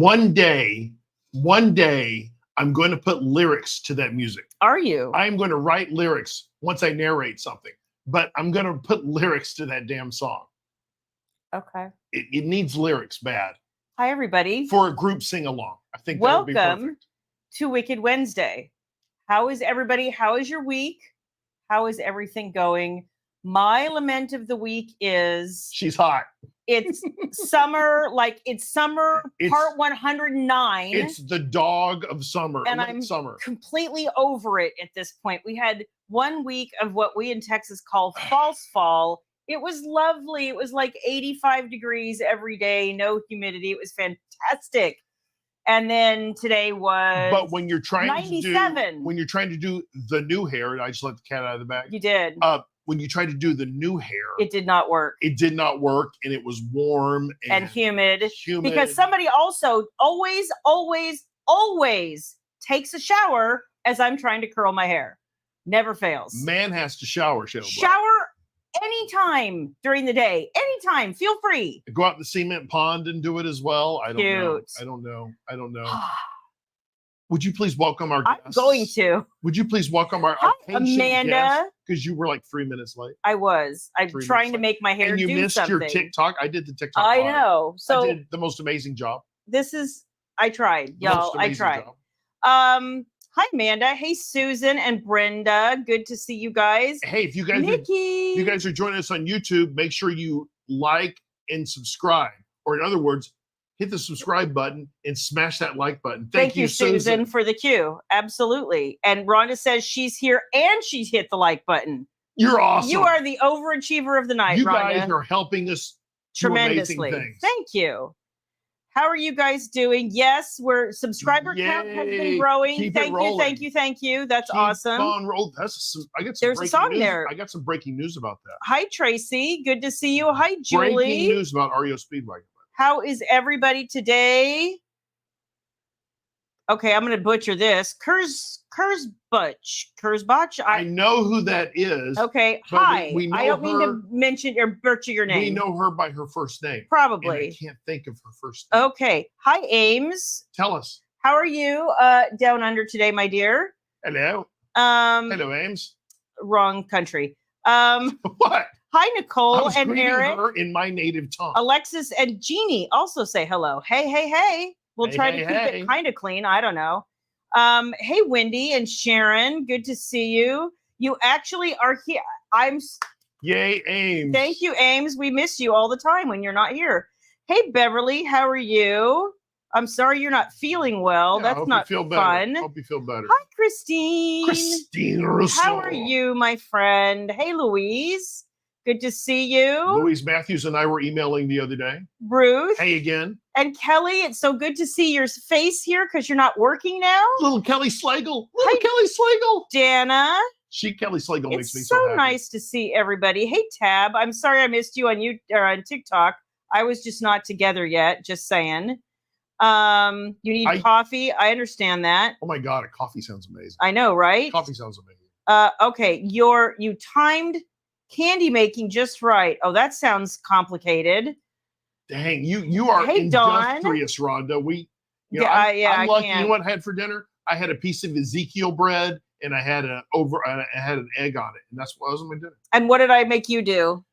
one day, I'm going to put lyrics to that music. Are you? I'm going to write lyrics once I narrate something, but I'm going to put lyrics to that damn song. Okay. It needs lyrics bad. Hi, everybody. For a group sing along. I think that would be perfect. Welcome to Wicked Wednesday. How is everybody? How is your week? How is everything going? My lament of the week is she's hot. It's summer, part 109. It's the dog of summer. And I'm completely over it at this point. We had 1 week of what we in Texas call false fall. It was lovely. It was like 85 degrees every day, no humidity. It was fantastic. And then today was But when you're trying 97. When you're trying to do the new hair, and I just let the cat out of the bag. You did. When you tried to do the new hair, it did not work. It did not work, and it was warm and humid. Because somebody also always takes a shower as I'm trying to curl my hair. Never fails. Man has to shower, Shayla. Shower anytime during the day. Anytime. Feel free. Go out in the cement pond and do it as well. I don't know. Would you please welcome our guests? I'm going to. Would you please welcome our Amanda? Because you were like 3 minutes late. I was. I'm trying to make my hair do something. And you missed your TikTok. I did the TikTok. I know. So I did the most amazing job. I tried, y'all. I tried. Hi, Amanda. Hey, Susan and Brenda. Good to see you guys. Hey, if you guys are joining us on YouTube, make sure you like and subscribe. Or in other words, hit the subscribe button and smash that like button. Thank you, Susan, for the cue. Absolutely. And Rhonda says she's here and she's hit the like button. You're awesome. You are the overachiever of the night, You Rhonda. guys are helping us tremendously. Do amazing things. Thank you. How are you guys doing? Yes, subscriber count has been growing. Thank you. That's awesome. On roll. There's a song there. I got some breaking news about that. Hi, Tracy. Good to see you. Hi, Julie. Breaking news about REO Speedway. How is everybody today? Okay, I'm going to butcher this. Kurzbach. I know who that is. Okay, hi. I don't mean to mention or butcher your name. We know her by her first name. Probably. And I can't think of her first name. Okay. Hi, Ames. Tell us. How are you down under today, my dear? Hello. Hello, Ames. Wrong country. What? Hi, Nicole I was and Eric. Her in my native tongue. Alexis and Jeannie also say hello. Hey. We'll try to keep it kind of clean. I don't know. Hey, Wendy and Sharon. Good to see you. You actually are here. Yay, Ames. Thank you, Ames. We miss you all the time when you're not here. Hey, Beverly. How are you? I'm sorry you're not feeling well. Yeah, that's not fun. Hope you feel better. Hi, Christine. Christine Russo. How are you, my friend? Hey, Louise. Good to see you. Louise Matthews and I were emailing the other day. Ruth. Hey again. And Kelly, it's so good to see your face here because you're not working now. Little Kelly Slagle. Kelly Slagle. Dana. Kelly Slagle makes me so happy. It's so nice to see everybody. Hey, Tab. I'm sorry I missed you on TikTok. I was just not together yet. Just saying. You need coffee. I understand that. Oh my God, a coffee sounds amazing. I know, right? Coffee sounds amazing. Okay, you timed candy making just right. Oh, that sounds complicated. Dang, you are industrious, Rhonda. I'm lucky. You know what I had for dinner? I had a piece of Ezekiel bread and I had an egg on it, and that's what was my dinner. And what did I make you do?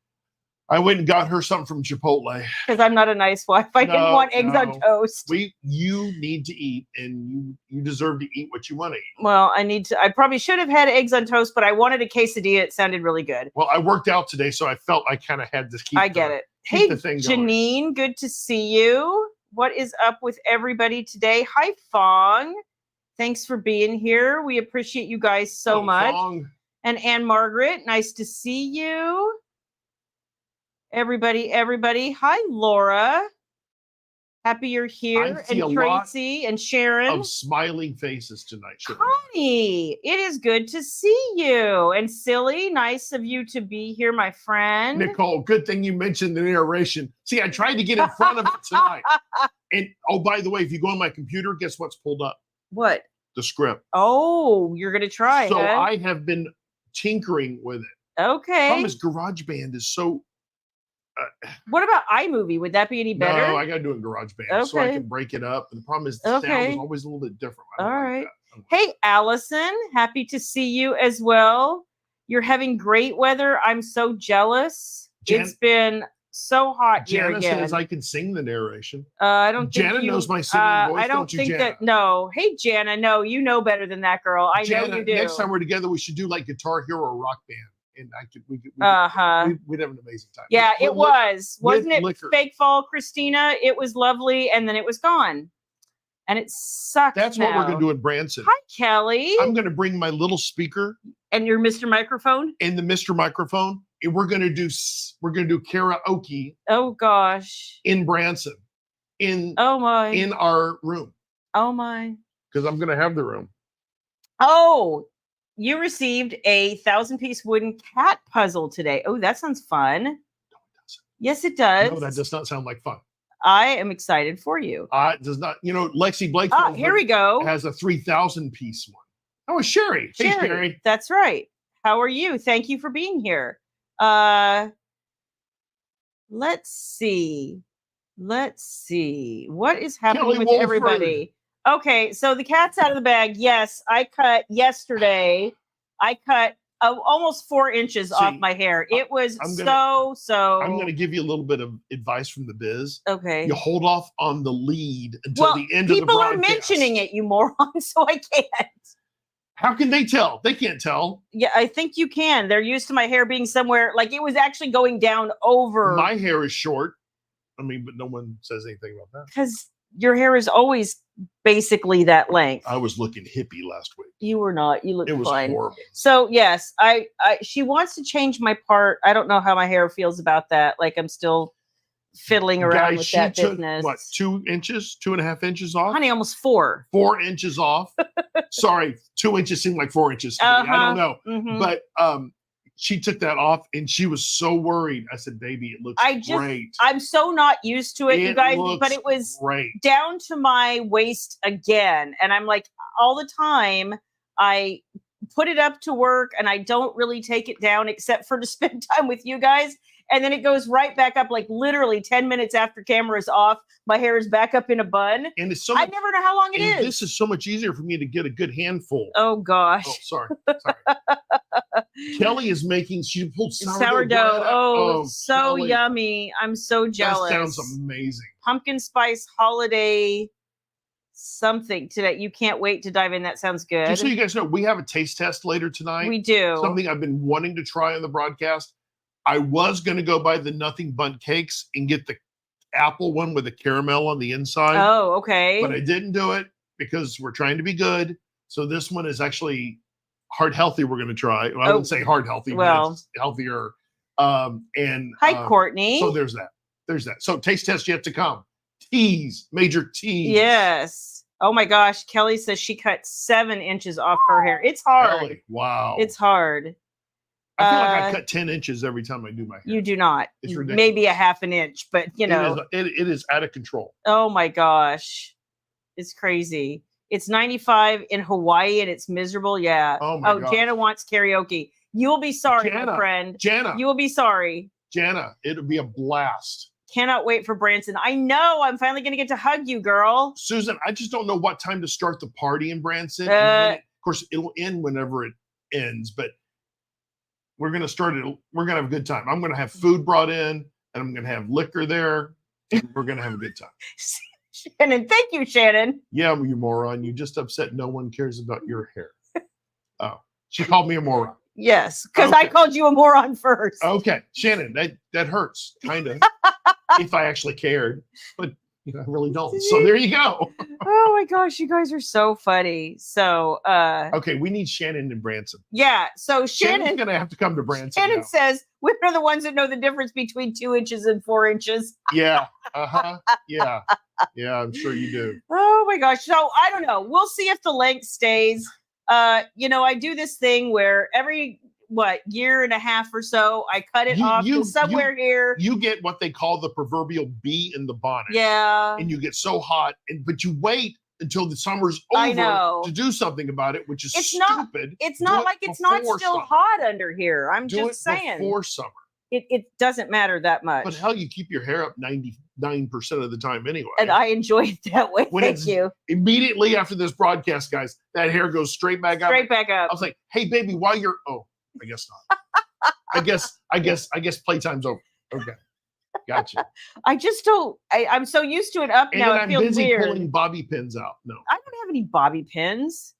I went and got her something from Chipotle. Because I'm not a nice wife. I didn't want eggs on toast. You need to eat, and you deserve to eat what you want to eat. Well, I probably should have had eggs on toast, but I wanted a quesadilla. It sounded really good. Well, I worked out today, so I felt I kind of had to keep it. Hey, Janine, good to see you. What is up with everybody today? Hi, Fong. Thanks for being here. We appreciate you guys so much. Fong. And Anne Margaret, nice to see you. Everybody. Hi, Laura. Happy you're here. And Tracy and Sharon. Of smiling faces tonight. Connie, it is good to see you. And Silly, nice of you to be here, my friend. Nicole, good thing you mentioned the narration. See, I tried to get in front of it tonight. And by the way, if you go on my computer, guess what's pulled up? What? The script. Oh, you're going to try it. So I have been tinkering with it. Okay. The problem is GarageBand is so What about iMovie? Would that be any better? No, I got to do it in GarageBand so I can break it up. And the problem is the sound is always a little bit different. All right. Hey, Allison, happy to see you as well. You're having great weather. I'm so jealous. It's been so hot here again. Jana says I can sing the narration. I don't think Jana knows my singing voice. I don't think that. No. Hey, Jana. No, you know better than that, girl. I know you do. Next time we're together, we should do like Guitar Hero or Rock Band. And we'd have an amazing time. Yeah, it was. Wasn't it Fake Fall, Christina? It was lovely, and then it was gone. And it sucks. That's what we're going to do in Branson. Hi, Kelly. I'm going to bring my little speaker. And your Mr. Microphone? And the Mr. Microphone. And we're going to do karaoke. Oh, gosh. In Branson. In our room. Oh, my. Because I'm going to have the room. Oh, you received a 1,000-piece wooden cat puzzle today. Oh, that sounds fun. No, it doesn't. Yes, it does. No, that does not sound like fun. I am excited for you. It does not. Lexi Blake. Here we go. Has a 3,000-piece one. Oh, Sherry. Hey, Sherry. That's right. How are you? Thank you for being here. Let's see. What is happening Kelly with Wolford. Everybody? Okay, so the cat's out of the bag. Yes, I cut yesterday. I cut almost 4 inches off my hair. It was so. I'm going to give you a little bit of advice from the biz. Okay. You hold off on the lead until the end of the broadcast. People are mentioning it, you moron, so I can't. How can they tell? They can't tell. Yeah, I think you can. They're used to my hair being somewhere, like it was actually going down over. My hair is short. I mean, but no one says anything about that. Because your hair is always basically that length. I was looking hippie last week. You were not. You looked fine. It was horrible. So yes, she wants to change my part. I don't know how my hair feels about that. Like I'm still fiddling around with that business. What, 2 inches, 2.5 inches off? Honey, almost 4. 4 inches off. Sorry, 2 inches seemed like 4 inches to me. I don't know. Mm-hmm. But she took that off and she was so worried. I said, baby, it looks great. I'm so not used to it, you guys, but it was great. Down to my waist again. And I'm like, all the time I put it up to work and I don't really take it down except for to spend time with you guys. And then it goes right back up, like literally 10 minutes after camera's off. My hair is back up in a bun. And it's so I never know how long it is. This is so much easier for me to get a good handful. Oh, gosh. Oh, sorry. Kelly is making, she pulled sourdough. Oh, so Kelly. Yummy. I'm so jealous. That sounds amazing. Pumpkin spice holiday something today. You can't wait to dive in. That sounds good. Just so you guys know, we have a taste test later tonight. We do. Something I've been wanting to try on the broadcast. I was going to go buy the Nothing Bundt cakes and get the apple one with the caramel on the inside. Oh, okay. But I didn't do it because we're trying to be good. So this one is actually heart healthy. We're going to try. Well, I wouldn't say heart healthy, but it's healthier. Hi, Courtney. So there's that. So taste test yet to come. Major tease. Yes. Oh my gosh. Kelly says she cut 7 inches off her hair. It's hard. Kelly, wow. It's hard. I feel like I cut 10 inches every time I do my hair. You do not. It's ridiculous. Maybe a half an inch, but you know. It is out of control. Oh my gosh. It's crazy. It's 95 in Hawaii and it's miserable. Yeah. Oh my gosh. Jana wants karaoke. You'll be sorry, my friend. Jana. You will be sorry. Jana, it'll be a blast. Cannot wait for Branson. I know. I'm finally going to get to hug you, girl. Susan, I just don't know what time to start the party in Branson. Of course, it'll end whenever it ends, but we're going to start it. We're going to have a good time. I'm going to have food brought in and I'm going to have liquor there. And we're going to have a good time. Shannon, thank you, Shannon. Yeah, you moron. You just upset no one cares about your hair. Oh, she called me a moron. Yes, because I called you a moron first. Okay, Shannon, that hurts, kind of. If I actually cared, but I really don't. So there you go. Oh my gosh, you guys are so funny. So okay, we need Shannon and Branson. Yeah, so Shannon's gonna have to come to Branson. Shannon says women are the ones that know the difference between 2 inches and 4 inches. Yeah. Yeah. Yeah, I'm sure you do. Oh my gosh. So I don't know. We'll see if the length stays. I do this thing where every year and a half or so, I cut it off to somewhere here. You get what they call the proverbial bee in the bonnet. Yeah. And you get so hot, but you wait until the summer's over to do something about it, which is stupid. It's not like it's not still hot under here. I'm just saying. Before summer. it doesn't matter that much. But hell, you keep your hair up 99% of the time anyway. And I enjoy it that way. Thank you. Immediately after this broadcast, guys, that hair goes straight back up. Straight back up. I was like, hey, baby, while you're... Oh, I guess not. I guess playtime's over. Okay. Gotcha. I just don't... I'm so used to it up and now. I'm busy pulling bobby pins out. No. I don't have any bobby pins.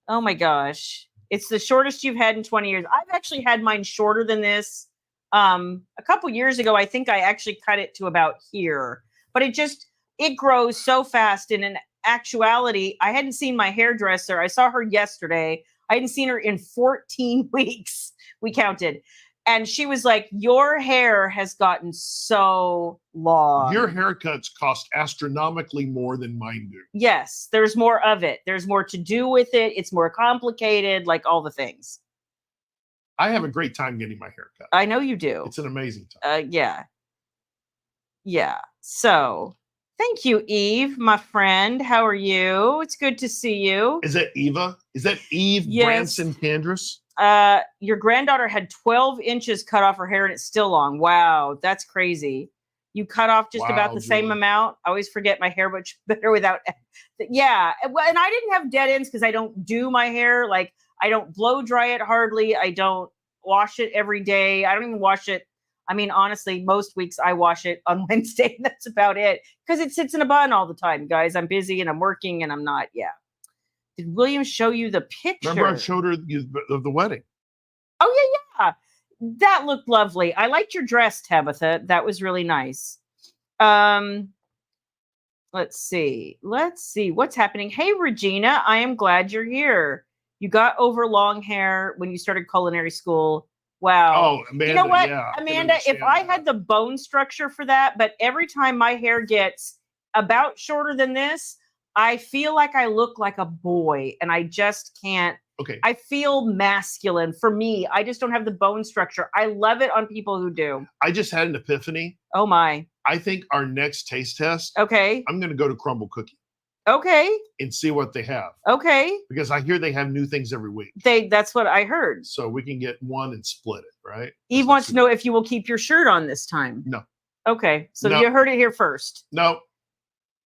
Oh, my gosh. It's the shortest you've had in 20 years. I've actually had mine shorter than this. A couple years ago, I think I actually cut it to about here, but it grows so fast. And in actuality, I hadn't seen my hairdresser. I saw her yesterday. I hadn't seen her in 14 weeks. We counted. And she was like, your hair has gotten so long. Your haircuts cost astronomically more than mine do. Yes, there's more of it. There's more to do with it. It's more complicated, like all the things. I have a great time getting my hair cut. I know you do. It's an amazing time. Yeah. So, thank you, Eve, my friend. How are you? It's good to see you. Is that Eva? Is that Eve Branson Candress? Your granddaughter had 12 inches cut off her hair, and it's still long. Wow, that's crazy. You cut off just about the same amount. I always forget my hair much better without. Yeah, well, and I didn't have dead ends because I don't do my hair like. I don't blow dry it hardly. I don't wash it every day. I don't even wash it. I mean, honestly, most weeks I wash it on Wednesday. That's about it. Because it sits in a bun all the time, guys. I'm busy and I'm working and I'm not. Yeah. Did William show you the picture? Remember I showed her of the wedding. Oh, yeah. That looked lovely. I liked your dress, Tabitha. That was really nice. Let's see. What's happening. Hey, Regina, I am glad you're here. You got over long hair when you started culinary school. Wow. Oh, Amanda, you know what, yeah, Amanda, if I had the bone structure for that, but every time my hair gets about shorter than this, I feel like I look like a boy and I just can't. Okay. I feel masculine. For me, I just don't have the bone structure. I love it on people who do. I just had an epiphany. Oh, my. I think our next taste test, okay, I'm going to go to Crumble Cookie. Okay. And see what they have. Okay. Because I hear they have new things every week. That's what I heard. So we can get one and split it, right? Eve wants to know if you will keep your shirt on this time. No. Okay. So you heard it here first. No.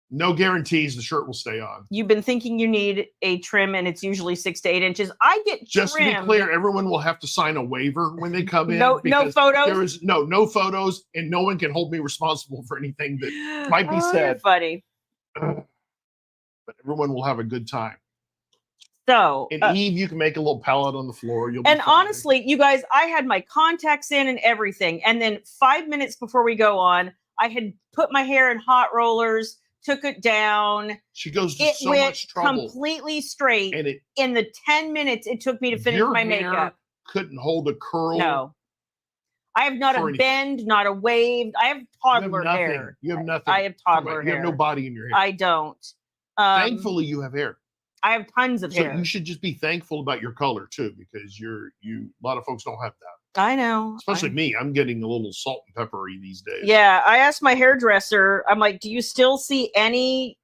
No guarantees the shirt will stay on. You've been thinking you need a trim and it's usually 6 to 8 inches. I get just trimmed. To be clear, everyone will have to sign a waiver when they come in. No photos. There is no photos, and no one can hold me responsible for anything that might be said. You're funny. But everyone will have a good time. So, and Eve, you can make a little palette on the floor. And honestly, you guys, I had my contacts in and everything. And then 5 minutes before we go on, I had put my hair in hot rollers, took it down. She goes to so much trouble. Completely straight. And in the 10 minutes it took me to finish my makeup. Couldn't hold a curl. No. I have not a bend, not a wave. I have toddler hair. You have nothing. I have toddler hair. You have no body in your hair. I don't. Thankfully, you have hair. I have tons of hair. So you should just be thankful about your color too, because a lot of folks don't have that. I know. Especially me. I'm getting a little salt and peppery these days. Yeah. I asked my hairdresser, I'm like, do you still see any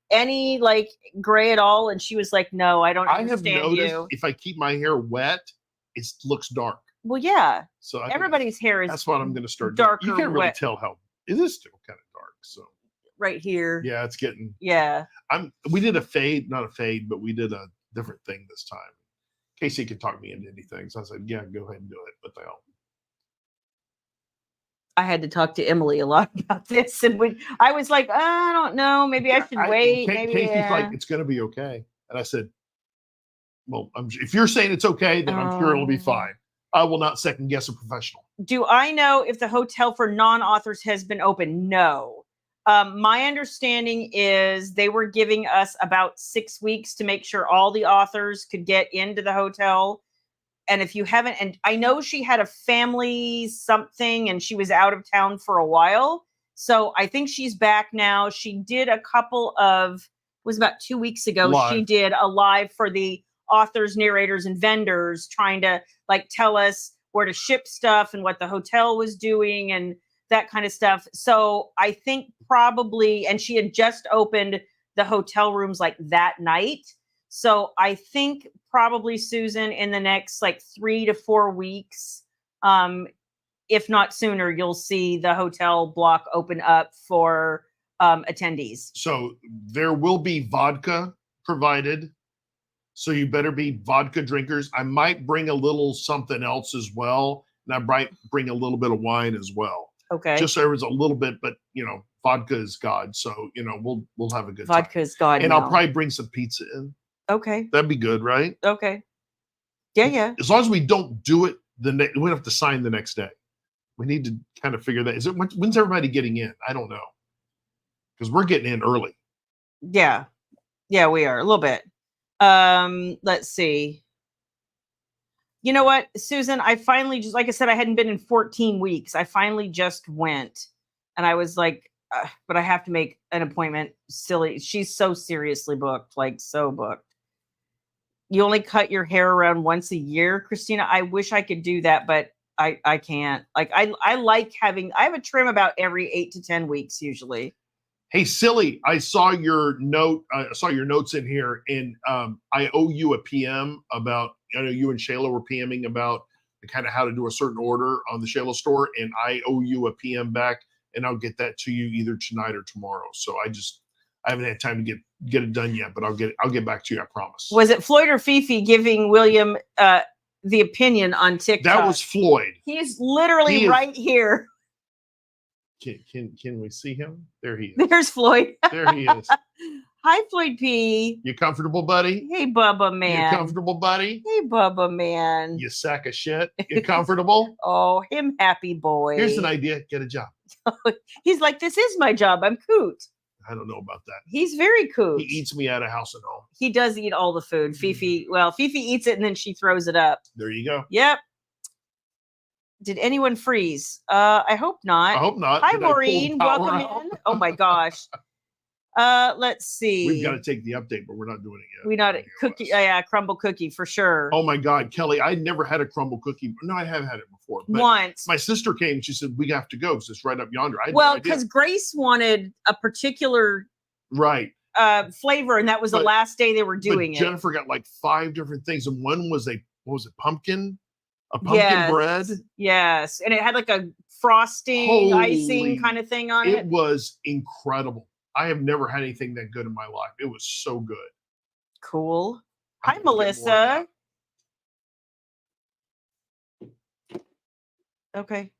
like gray at all? And she was like, no, I don't understand. I have noticed if I keep my hair wet, it looks dark. Well, yeah. So everybody's hair is. That's what I'm going to start darker. You can't really tell how it is still kind of dark. So. Right here. Yeah, it's getting. Yeah. We did not a fade, but we did a different thing this time. Casey could talk me into anything, so I said, "Yeah, go ahead and do it." But they all. I had to talk to Emily a lot about this, and I was like, I don't know, maybe I should wait. Maybe Casey's like, it's going to be okay, and I said, "Well, if you're saying it's okay, then I'm sure it'll be fine. I will not second guess a professional." Do I know if the hotel for non-authors has been open? No. My understanding is they were giving us about 6 weeks to make sure all the authors could get into the hotel. And if you haven't, and I know she had a family something and she was out of town for a while. So I think she's back now. She did a couple of, it was about 2 weeks ago. Live. She did a live for the authors, narrators, and vendors trying to like tell us where to ship stuff and what the hotel was doing and that kind of stuff. So I think probably, and she had just opened the hotel rooms like that night. So I think probably Susan in the next like 3 to 4 weeks, if not sooner, you'll see the hotel block open up for attendees. So there will be vodka provided. So you better be vodka drinkers. I might bring a little something else as well. And I might bring a little bit of wine as well. Okay. Just so there was a little bit, but vodka is God. So, we'll have a good time. Vodka is God. And I'll probably bring some pizza in. Okay. That'd be good, right? Okay. Yeah. As long as we don't do it we don't have to sign the next day. We need to kind of figure that. When's everybody getting in? I don't know. Because we're getting in early. Yeah. Yeah, we are a little bit. Let's see. You know what, Susan, I finally just, like I said, I hadn't been in 14 weeks. I finally just went and I was like, but I have to make an appointment. Silly. She's so seriously booked, like so booked. You only cut your hair around once a year, Christina. I wish I could do that, but I can't. Like I like I have a trim about every 8 to 10 weeks usually. Hey, silly, I saw your note. I saw your notes in here, and I owe you a PM about, I know you and Shayla were PMing about kind of how to do a certain order on the Shayla store, and I owe you a PM back, and I'll get that to you either tonight or tomorrow. So I haven't had time to get it done yet, but I'll get back to you, I promise. Was it Floyd or Fifi giving William the opinion on TikTok? That was Floyd. He's literally right here. Can we see him? There he is. There's Floyd. There he is. Hi, Floyd P. You comfortable, buddy? Hey, Bubba man. You comfortable, buddy? Hey, Bubba man. You sack of shit. You comfortable? Oh, him happy boy. Here's an idea. Get a job. He's like, this is my job. I'm coot. I don't know about that. He's very coot. He eats me out of house and home. He does eat all the food. Fifi eats it and then she throws it up. There you go. Yep. Did anyone freeze? I hope not. I hope not. Hi, Maureen. Welcome in. Oh my gosh. Let's see. We've got to take the update, but we're not doing it yet. We're not cookie. Yeah, crumble cookie for sure. Oh my God, Kelly! I never had a crumble cookie. No, I have had it before. But once. My sister came. She said we have to go because it's right up yonder. Because Grace wanted a particular flavor, and that was the last day they were doing it. Jennifer got like 5 different things, and one was pumpkin bread. Yes, and it had like a frosting, icing kind of thing on it. It was incredible. I have never had anything that good in my life. It was so good. Cool. Hi, Melissa. Okay.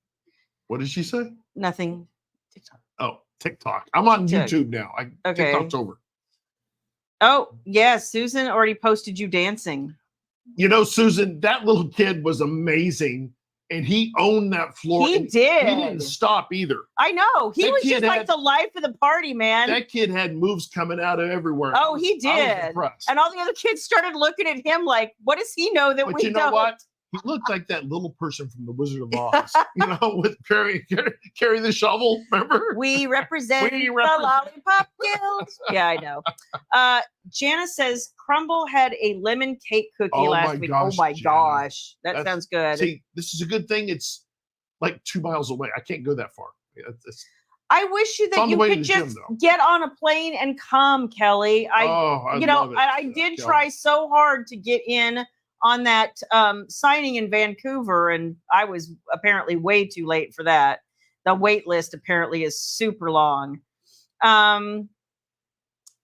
What did she say? Nothing. TikTok. Oh, TikTok. I'm on YouTube now. TikTok's over. Oh, yeah. Susan already posted you dancing. Susan, that little kid was amazing. And he owned that floor. He did. He didn't stop either. I know. He was just like the life of the party, man. That kid had moves coming out of everywhere. Oh, he did. I was impressed. And all the other kids started looking at him like, what does he know that we don't? But you know what? He looked like that little person from the Wizard of Oz, with carry the shovel. Remember? We represent the Lollipop Guild. Yeah, I know. Janice says Crumble had a lemon cake cookie last week. Oh my gosh, that sounds good. See, this is a good thing. It's like 2 miles away. I can't go that far. I wish you could just get on a plane and come, Kelly. I did try so hard to get in on that signing in Vancouver, and I was apparently way too late for that. The wait list apparently is super long.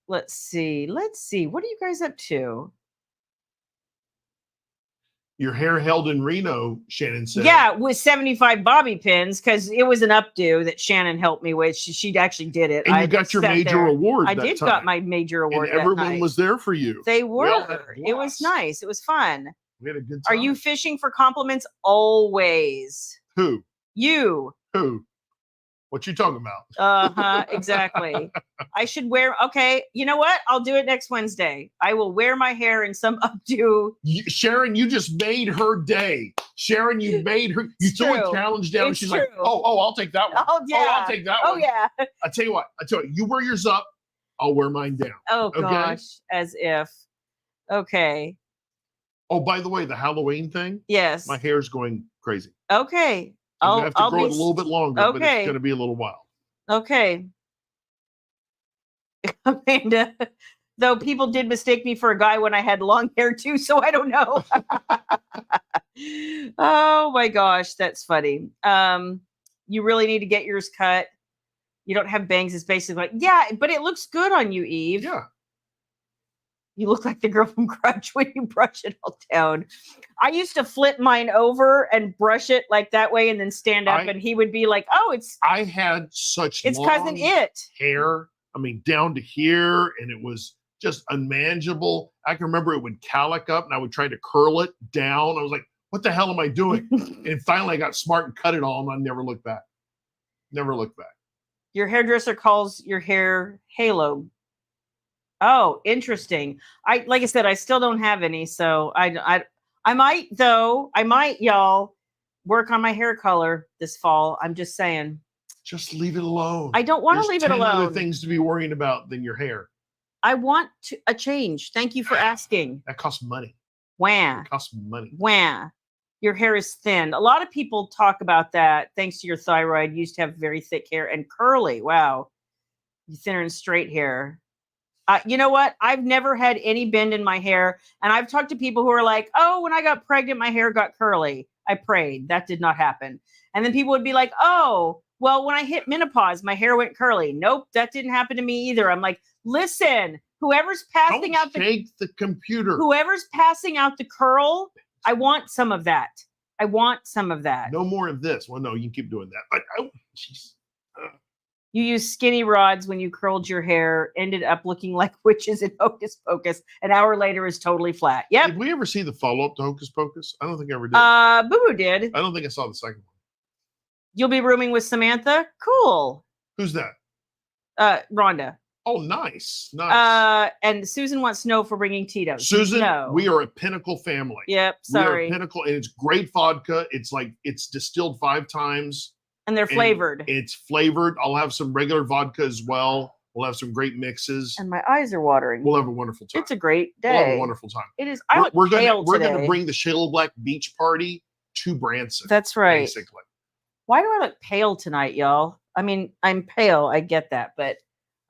Let's see. What are you guys up to? Your hair held in Reno, Shannon said. Yeah, with 75 bobby pins, because it was an updo that Shannon helped me with. She actually did it. And you got your major award. I did got my major award. And everyone was there for you. They were. It was nice. It was fun. We had a good time. Are you fishing for compliments always? Who? You. Who? What you talking about? Exactly. I should wear. Okay, you know what? I'll do it next Wednesday. I will wear my hair in some updo. Sharon, you just made her day. Sharon, you made her. You threw a challenge down. It's she's true. like, oh, I'll take that one. Oh yeah. I'll take that one. Oh yeah. I tell you what. You wear yours up. I'll wear mine down. Oh gosh, as if. Okay. Oh, by the way, the Halloween thing. Yes. My hair's going crazy. Okay. I'll have to grow it a little bit longer, but it's going to be a little while. Okay. Amanda, Though people did mistake me for a guy when I had long hair too, so I don't know. Oh my gosh, that's funny. You really need to get yours cut. You don't have bangs. It's basically like, yeah, but it looks good on you, Eve. Yeah. You look like the girl from Crunch when you brush it all down. I used to flip mine over and brush it like that way and then stand up, and he would be like, oh, it's... I had such it's long cousin It. hair. I mean, down to here, and it was just unmanageable. I can remember it would calic up, and I would try to curl it down. I was like, what the hell am I doing? And finally, I got smart and cut it all, and I never looked back. Never looked back. Your hairdresser calls your hair halo. Oh, interesting. Like I said, I still don't have any, so I might though. I might, y'all, work on my hair color this fall. I'm just saying. Just leave it alone. I don't want to leave it alone. There's 10 other things to be worrying about than your hair. I want a change. Thank you for asking. That costs money. Wah. It costs money. Wah. Your hair is thin. A lot of people talk about that. Thanks to your thyroid, you used to have very thick hair and curly. Wow. Thinner and straight hair. You know what? I've never had any bend in my hair. And I've talked to people who are like, oh, when I got pregnant, my hair got curly. I prayed. That did not happen. And then people would be like, oh, well, when I hit menopause, my hair went curly. Nope, that didn't happen to me either. I'm like, listen, whoever's passing out the computer. Whoever's passing out the curl, I want some of that. I want some of that. No more of this. Well, no, you can keep doing that. But, oh, jeez. You used skinny rods when you curled your hair, ended up looking like witches in Hocus Pocus. An hour later is totally flat. Yep. Did we ever see the follow-up to Hocus Pocus? I don't think I ever did. Boo Boo did. I don't think I saw the second one. You'll be rooming with Samantha? Cool. Who's that? Rhonda. Oh, nice. Nice. And Susan wants to know if we're bringing Tito's. Susan, no. We are a Pinnacle family. Yep, sorry. We are a Pinnacle, and it's great vodka. It's like, it's distilled 5 times. And they're flavored. It's flavored. I'll have some regular vodka as well. We'll have some great mixes. And my eyes are watering. We'll have a wonderful time. It's a great day. We'll have a wonderful time. It is. We're going to bring the Shayla Black Beach Party to Branson. That's right. Basically. Why do I look pale tonight, y'all? I mean, I'm pale. I get that, but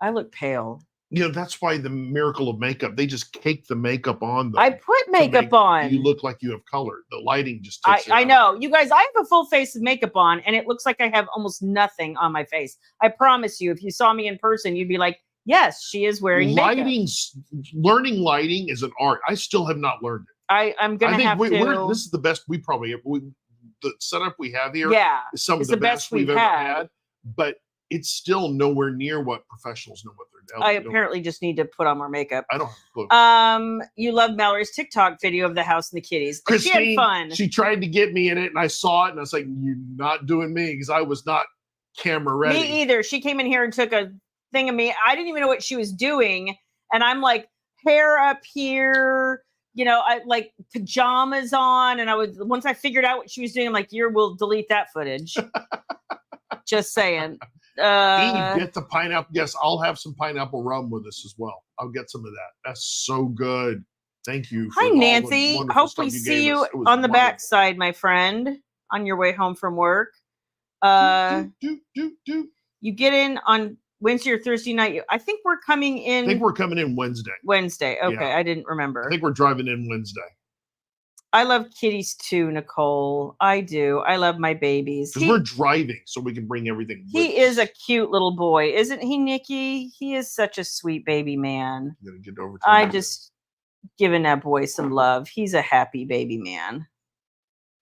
I look pale. You know, that's why the miracle of makeup. They just cake the makeup on them. I put makeup on. You look like you have color. The lighting just takes I know. You guys, I have a full face of makeup on, and it looks like I have almost nothing on my face. I promise you, if you saw me in person, you'd be like, yes, she is wearing makeup. Learning lighting is an art. I still have not learned it. I'm going to have to. This is the best we probably ever. The setup we have here is some of the best we've ever had. But it's still nowhere near what professionals know what they're doing. I apparently just need to put on more makeup. I don't have a clue. You love Mallory's TikTok video of the house and the kitties. Christine, she had fun. She tried to get me in it, and I saw it, and I was like, "You're not doing me," because I was not camera ready. Me either. She came in here and took a thing of me. I didn't even know what she was doing, and I'm like, hair up here. You know, I like pajamas on, and once I figured out what she was doing, I'm like, we'll delete that footage. Just saying. Get the pineapple. Yes, I'll have some pineapple rum with us as well. I'll get some of that. That's so good. Thank you. Hi, Nancy. Hope we see you on the backside, my friend, on your way home from work. You get in on Wednesday or Thursday night. I think we're coming in. I think we're coming in Wednesday. Wednesday. Okay, yeah. I didn't remember. I think we're driving in Wednesday. I love kitties too, Nicole. I do. I love my babies. Because we're driving, so we can bring everything with He is a cute little boy, isn't he, Nikki? He is such a sweet baby man. You gotta get over to just giving that boy some love. He's a happy baby man.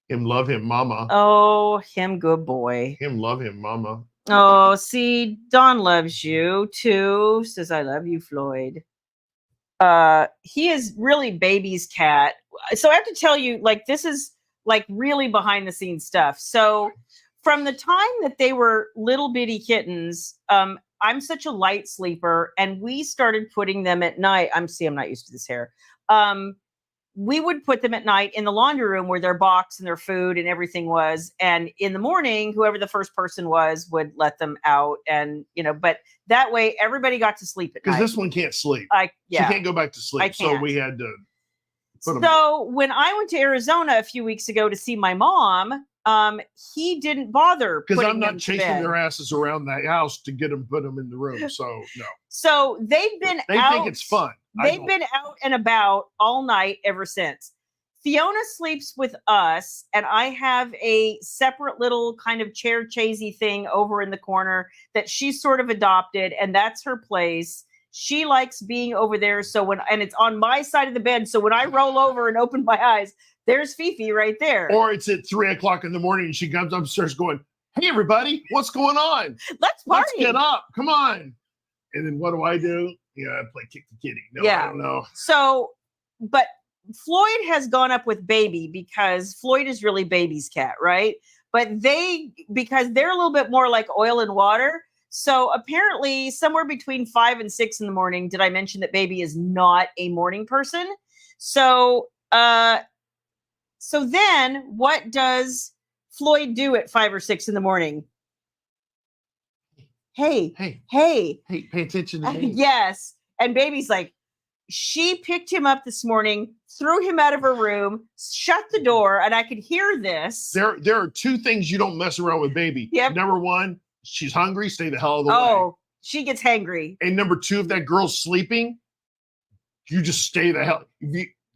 Him love him, mama. Oh, him good boy. Him love him, mama. Oh, see, Dawn loves you too. Says, I love you, Floyd. He is really baby's cat. So I have to tell you, like, this is like really behind the scenes stuff. So from the time that they were little bitty kittens, I'm such a light sleeper, and we started putting them at night. I'm not used to this hair. We would put them at night in the laundry room where their box and their food and everything was. And in the morning, whoever the first person was would let them out. And, but that way everybody got to sleep at night. Because this one can't sleep. She can't go back to sleep. So we had to put them. So when I went to Arizona a few weeks ago to see my mom, he didn't bother. Because I'm not chasing their asses around the house to get them, put them in the room. So no. So they've been They think it's fun. They've been out and about all night ever since. Fiona sleeps with us, and I have a separate little kind of chair chasey thing over in the corner that she's sort of adopted, and that's her place. She likes being over there. And it's on my side of the bed. So when I roll over and open my eyes, there's Fifi right there. Or it's at 3:00 in the morning and she comes upstairs going, "Hey everybody, what's going on? Let's party. Let's get up. Come on." And then what do? Yeah, I play kick the kitty. No, I don't know. So, but Floyd has gone up with Baby because Floyd is really Baby's cat, right? But because they're a little bit more like oil and water. So apparently somewhere between 5 and 6 in the morning, did I mention that Baby is not a morning person? So, then what does Floyd do at 5 or 6 in the morning? Hey, pay attention to me. Yes. And Baby's like, she picked him up this morning, threw him out of her room, shut the door, and I could hear this. There are 2 things you don't mess around with Baby. Yep. Number 1, she's hungry, stay the hell out of the way. Oh, she gets hangry. And number 2, if that girl's sleeping, you just stay the hell.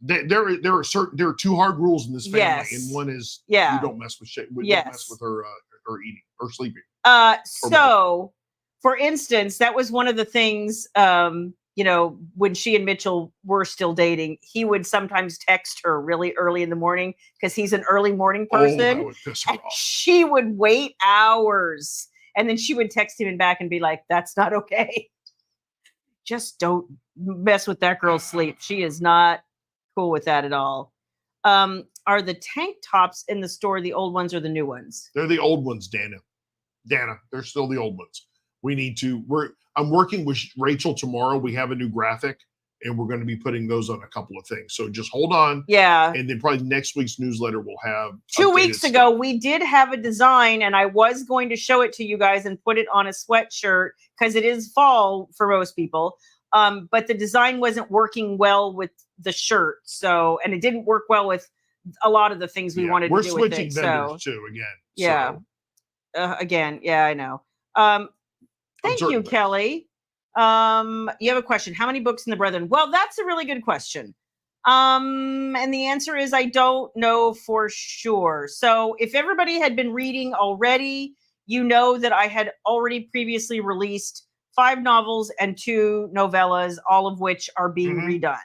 There are 2 hard rules in this family, and one is you don't mess with shit. Don't mess with her eating or sleeping. So, for instance, that was one of the things. When she and Mitchell were still dating, he would sometimes text her really early in the morning because he's an early morning person. That would piss her off. She would wait hours, and then she would text him back and be like, "That's not okay. Just don't mess with that girl's sleep. She is not cool with that at all." Are the tank tops in the store the old ones or the new ones? They're the old ones, Dana. They're still the old ones. I'm working with Rachel tomorrow. We have a new graphic, and we're going to be putting those on a couple of things. So just hold on. Yeah. And then probably next week's newsletter will have 2 weeks ago, we did have a design, and I was going to show it to you guys and put it on a sweatshirt because it is fall for most people. But the design wasn't working well with the shirt. So, and it didn't work well with a lot of the things we wanted to do with it. We're switching vendors too again. Yeah. So. Again. Yeah, I know. Thank you, Kelly. You have a question. How many books in the Brethren? Well, that's a really good question. And the answer is I don't know for sure. So if everybody had been reading already, you know that I had already previously released 5 novels and 2 novellas, all of which are being redone.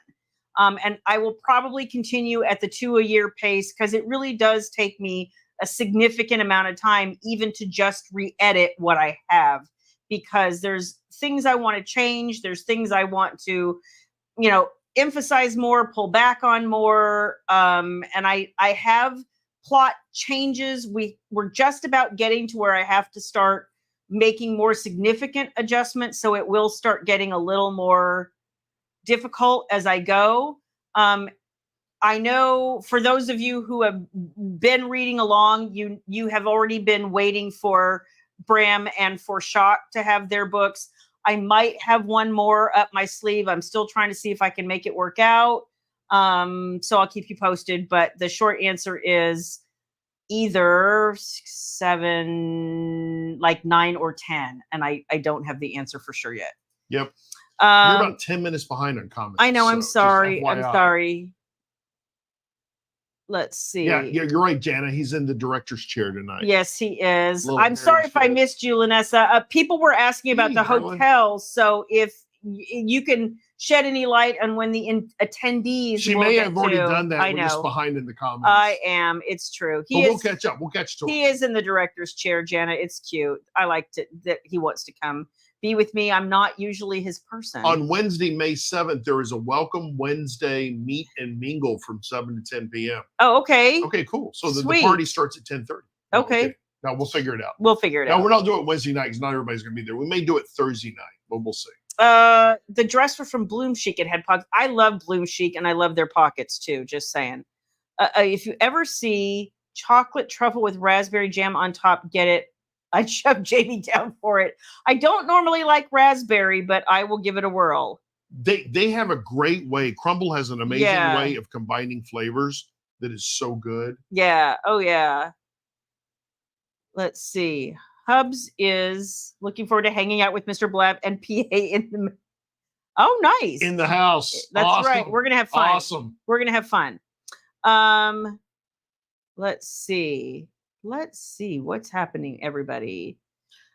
And I will probably continue at the 2 a year pace because it really does take me a significant amount of time even to just re-edit what I have, because there's things I want to change. There's things I want to, emphasize more, pull back on more. And I have plot changes. We're just about getting to where I have to start making more significant adjustments. So it will start getting a little more difficult as I go. I know for those of you who have been reading along, you have already been waiting for Bram and for Shock to have their books. I might have one more up my sleeve. I'm still trying to see if I can make it work out. So I'll keep you posted. But the short answer is either 7, like 9 or 10. And I don't have the answer for sure yet. Yep. You're about 10 minutes behind on comments. I know. I'm sorry. I'm sorry. Let's see. Yeah, you're right, Jana. He's in the director's chair tonight. Yes, he is. I'm sorry if I missed you, Lanessa. People were asking about the hotel. So if you can shed any light on when the attendees She may have already done that. We're just behind in the comments. I am. It's true. We'll catch up. We'll catch to He is in the director's chair, Jana. It's cute. I liked it that he wants to come be with me. I'm not usually his person. On Wednesday, May 7th, there is a Welcome Wednesday meet and mingle from 7 to 10 p.m. Oh, okay. Okay, cool. So the party starts at 10:30. Okay. Now we'll figure it out. We'll figure it out. Now we're not doing it Wednesday night because not everybody's going to be there. We may do it Thursday night, but we'll see. The dresser from Bloom Chic, it had pockets. I love Bloom Chic and I love their pockets too. Just saying. If you ever see chocolate truffle with raspberry jam on top, get it. I'd shove Jamie down for it. I don't normally like raspberry, but I will give it a whirl. They have a great way. Crumble has an amazing way of combining flavors that is so good. Yeah. Oh, yeah. Let's see. Hubs is looking forward to hanging out with Mr. Blab and PA in the Oh, nice. In the house. That's awesome. right. We're going to have fun. Awesome. We're going to have fun. Let's see. What's happening, everybody.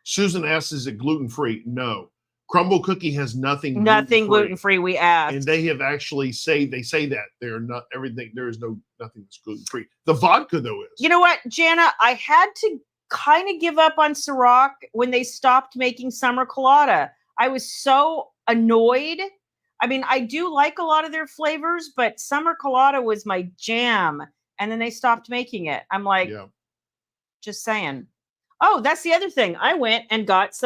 Susan asks, is it gluten-free? No. Crumble Cookie has nothing gluten-free. We asked. And they have actually say that they're not everything. There is nothing that's gluten-free. The vodka though is. You know what, Jana? I had to kind of give up on Ciroc when they stopped making summer colada. I was so annoyed. I mean, I do like a lot of their flavors, but summer colada was my jam. And then they stopped making it. I'm like, just saying. Oh, that's the other thing. I went and got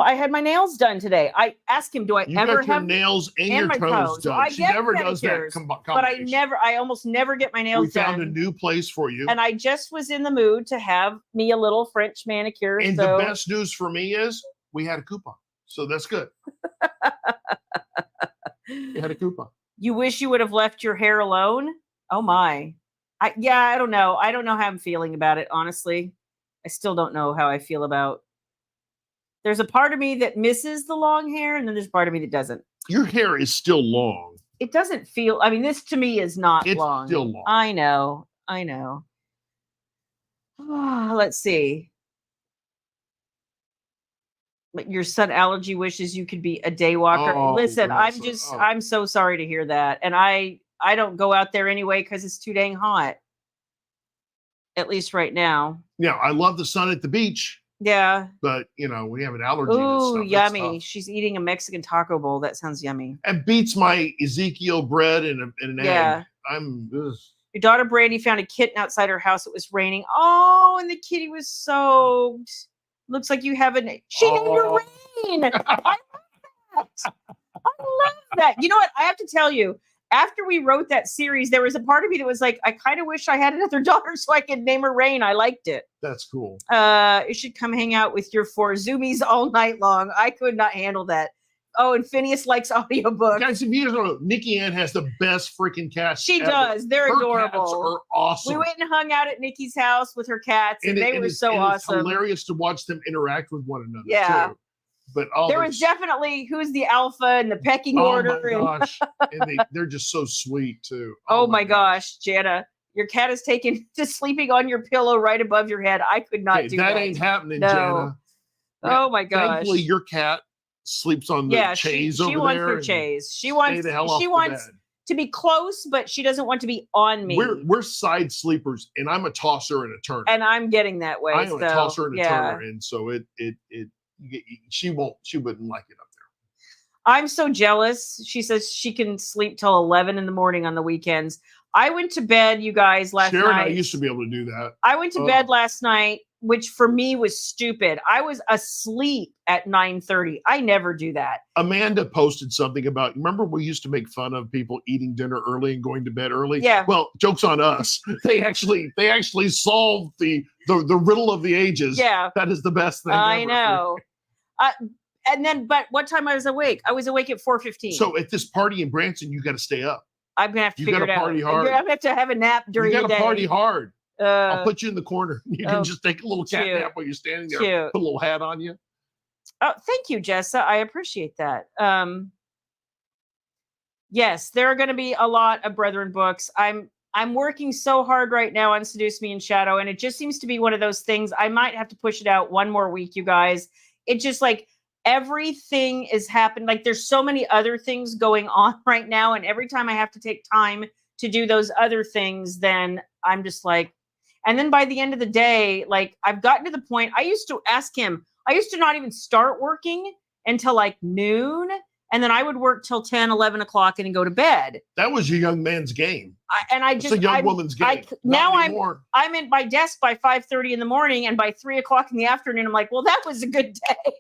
I had my nails done today. I asked him, do I ever have nails and your my toes done? She never does that but I almost never get my nails done. We found a new place for you. And I just was in the mood to have me a little French manicure. And the best news for me is we had a coupon. So that's good. We had a coupon. You wish you would have left your hair alone? Oh my. I don't know. I don't know how I'm feeling about it, honestly. I still don't know how I feel about. There's a part of me that misses the long hair, and then there's a part of me that doesn't. Your hair is still long. It doesn't feel. I mean, this to me is not long. It's still long. I know. Let's see. But your son allergy wishes you could be a day walker. Listen, I'm so sorry to hear that, and I don't go out there anyway because it's too dang hot. At least right now. Yeah, I love the sun at the beach. Yeah. But, we have an allergy. Ooh, yummy. She's eating a Mexican taco bowl. That sounds yummy. It beats my Ezekiel bread and an egg. Your daughter Brandy found a kitten outside her house. It was raining. Oh, and the kitty was soaked. Looks like you have she named her Rain. I love that. You know what? I have to tell you, after we wrote that series, there was a part of me that was like, I kind of wish I had another daughter so I could name her Rain. I liked it. That's cool. You should come hang out with your 4 Zoomies all night long. I could not handle that. Oh, and Phineas likes audiobooks. Guys, if you don't know, Nikki Ann has the best freaking cats. She does. They're adorable. Cats are awesome. We went and hung out at Nikki's house with her cats, and they were so awesome. It's hilarious to watch them interact with one another. Yeah. Too. But there was definitely who's the alpha and the pecking order. Oh my gosh. And they're just so sweet too. Oh my gosh, Jana. Your cat is taken to sleeping on your pillow right above your head. I could not do that. That ain't happening, Jana. Oh my gosh. Thankfully, your cat sleeps on the chaise over there. She wants her chaise. She wants to be close, but she doesn't want to be on me. We're side sleepers, and I'm a tosser and a turner. And I'm getting that way. I am a tosser and a turner, and so she wouldn't like it up there. I'm so jealous. She says she can sleep till 11 in the morning on the weekends. I went to bed, you guys, last night. Sharon and I used to be able to do that. I went to bed last night, which for me was stupid. I was asleep at 9:30. I never do that. Amanda posted something about, remember we used to make fun of people eating dinner early and going to bed early? Yeah. Well, joke's on us. They actually solved the riddle of the ages. Yeah. That is the best thing I ever. know. But what time I was awake? I was awake at 4:15. So at this party in Branson, you got to stay up. I'm gonna have to figure it out. You got to party hard. I'm gonna have to have a nap during the day. You got to party hard. I'll put you in the corner. You can just take a little cat nap while you're standing there. Cute. Put a little hat on you. Oh, thank you, Jessa. I appreciate that. Yes, there are going to be a lot of Brethren books. I'm working so hard right now on Seduce Me in Shadow, and it just seems to be one of those things. I might have to push it out one more week, you guys. It just like everything is happening. Like there's so many other things going on right now, and every time I have to take time to do those other things, then I'm just like, and then by the end of the day, like I've gotten to the point, I used to ask him, I used to not even start working until like noon. And then I would work till 10, 11 o'clock and then go to bed. That was a young man's game. It's a young woman's game. I'm at my desk by 5:30 in the morning, and by 3 o'clock in the afternoon, I'm like, well, that was a good day.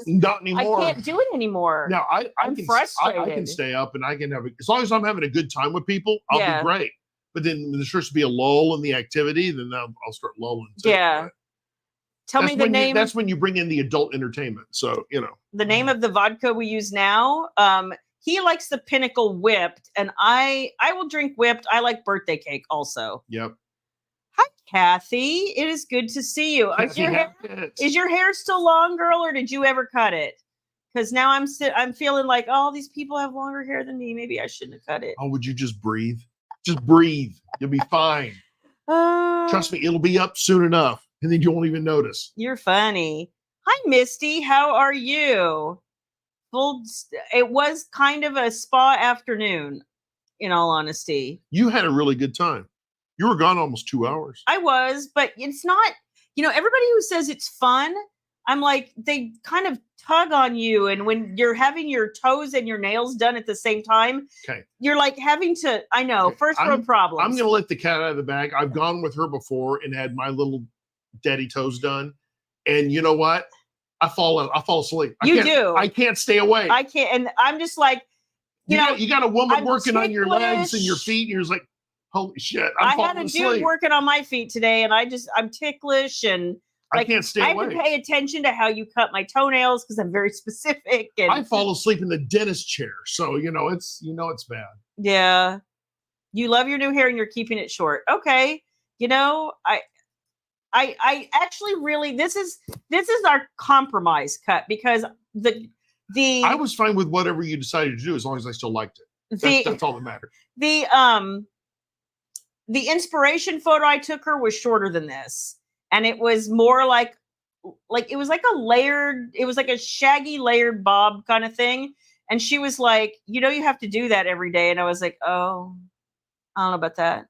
Not anymore. I can't do it anymore. Now I'm frustrated. I can stay up and I can have as long as I'm having a good time with people, I'll be great. But then there's supposed to be a lull in the activity, then I'll start lulling too. Yeah. Right? Tell me the name. That's when you bring in the adult entertainment. So, the name of the vodka we use now. He likes the Pinnacle Whipped, and I will drink Whipped. I like birthday cake also. Yep. Hi, Kathy. It is good to see you. Is your hair still long, girl, or did you ever cut it? because now I'm feeling like, oh, these people have longer hair than me. Maybe I shouldn't have cut it. Oh, would you just breathe? Just breathe. You'll be fine. Trust me, it'll be up soon enough, and then you won't even notice. You're funny. Hi, Misty. How are you? It was kind of a spa afternoon, in all honesty. You had a really good time. You were gone almost 2 hours. I was, but it's not, everybody who says it's fun, I'm like, they kind of tug on you. And when you're having your toes and your nails done at the same time, you're like having to, I know, first world problems. I'm going to let the cat out of the bag. I've gone with her before and had my little daddy toes done. And you know what? I fall asleep. I can't stay awake. I can't. And I'm just like, you got a woman working on your legs and your feet. And you're just like, holy shit. I had a dude working on my feet today. And I'm ticklish. And I can't stay awake. I have to pay attention to how you cut my toenails because I'm very specific. And I fall asleep in the dentist chair. So, it's bad. Yeah. You love your new hair and you're keeping it short. Okay. I actually really, this is our compromise cut because I was fine with whatever you decided to do as long as I still liked it. That's all that mattered. The inspiration photo I took her was shorter than this. And it was more like it was like a shaggy layered bob kind of thing. And she was like, you have to do that every day. And I was like, oh, I don't know about that.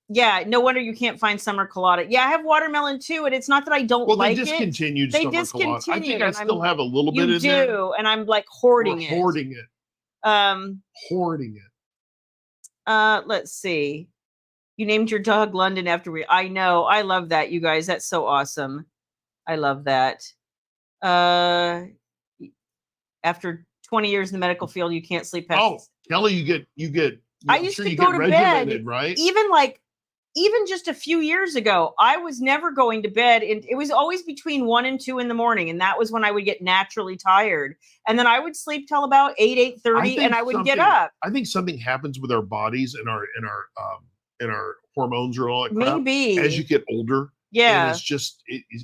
Yeah, no wonder you can't find summer colada. Yeah, I have watermelon too, and it's not that I don't like it. They discontinued summer colada. I think I still have a little bit in there. You do, and I'm like hoarding it. Hoarding it. Hoarding it. Let's see. You named your dog London after me. I know. I love that, you guys. That's so awesome. I love that. After 20 years in the medical field, you can't sleep past. Oh, Kelly, you get. I used to go to bed, right? Even just a few years ago, I was never going to bed. And it was always between 1 and 2 in the morning. And that was when I would get naturally tired. And then I would sleep till about 8:30 and I would get up. I think something happens with our bodies and our hormones or all that crap. Maybe. As you get older. Yeah. And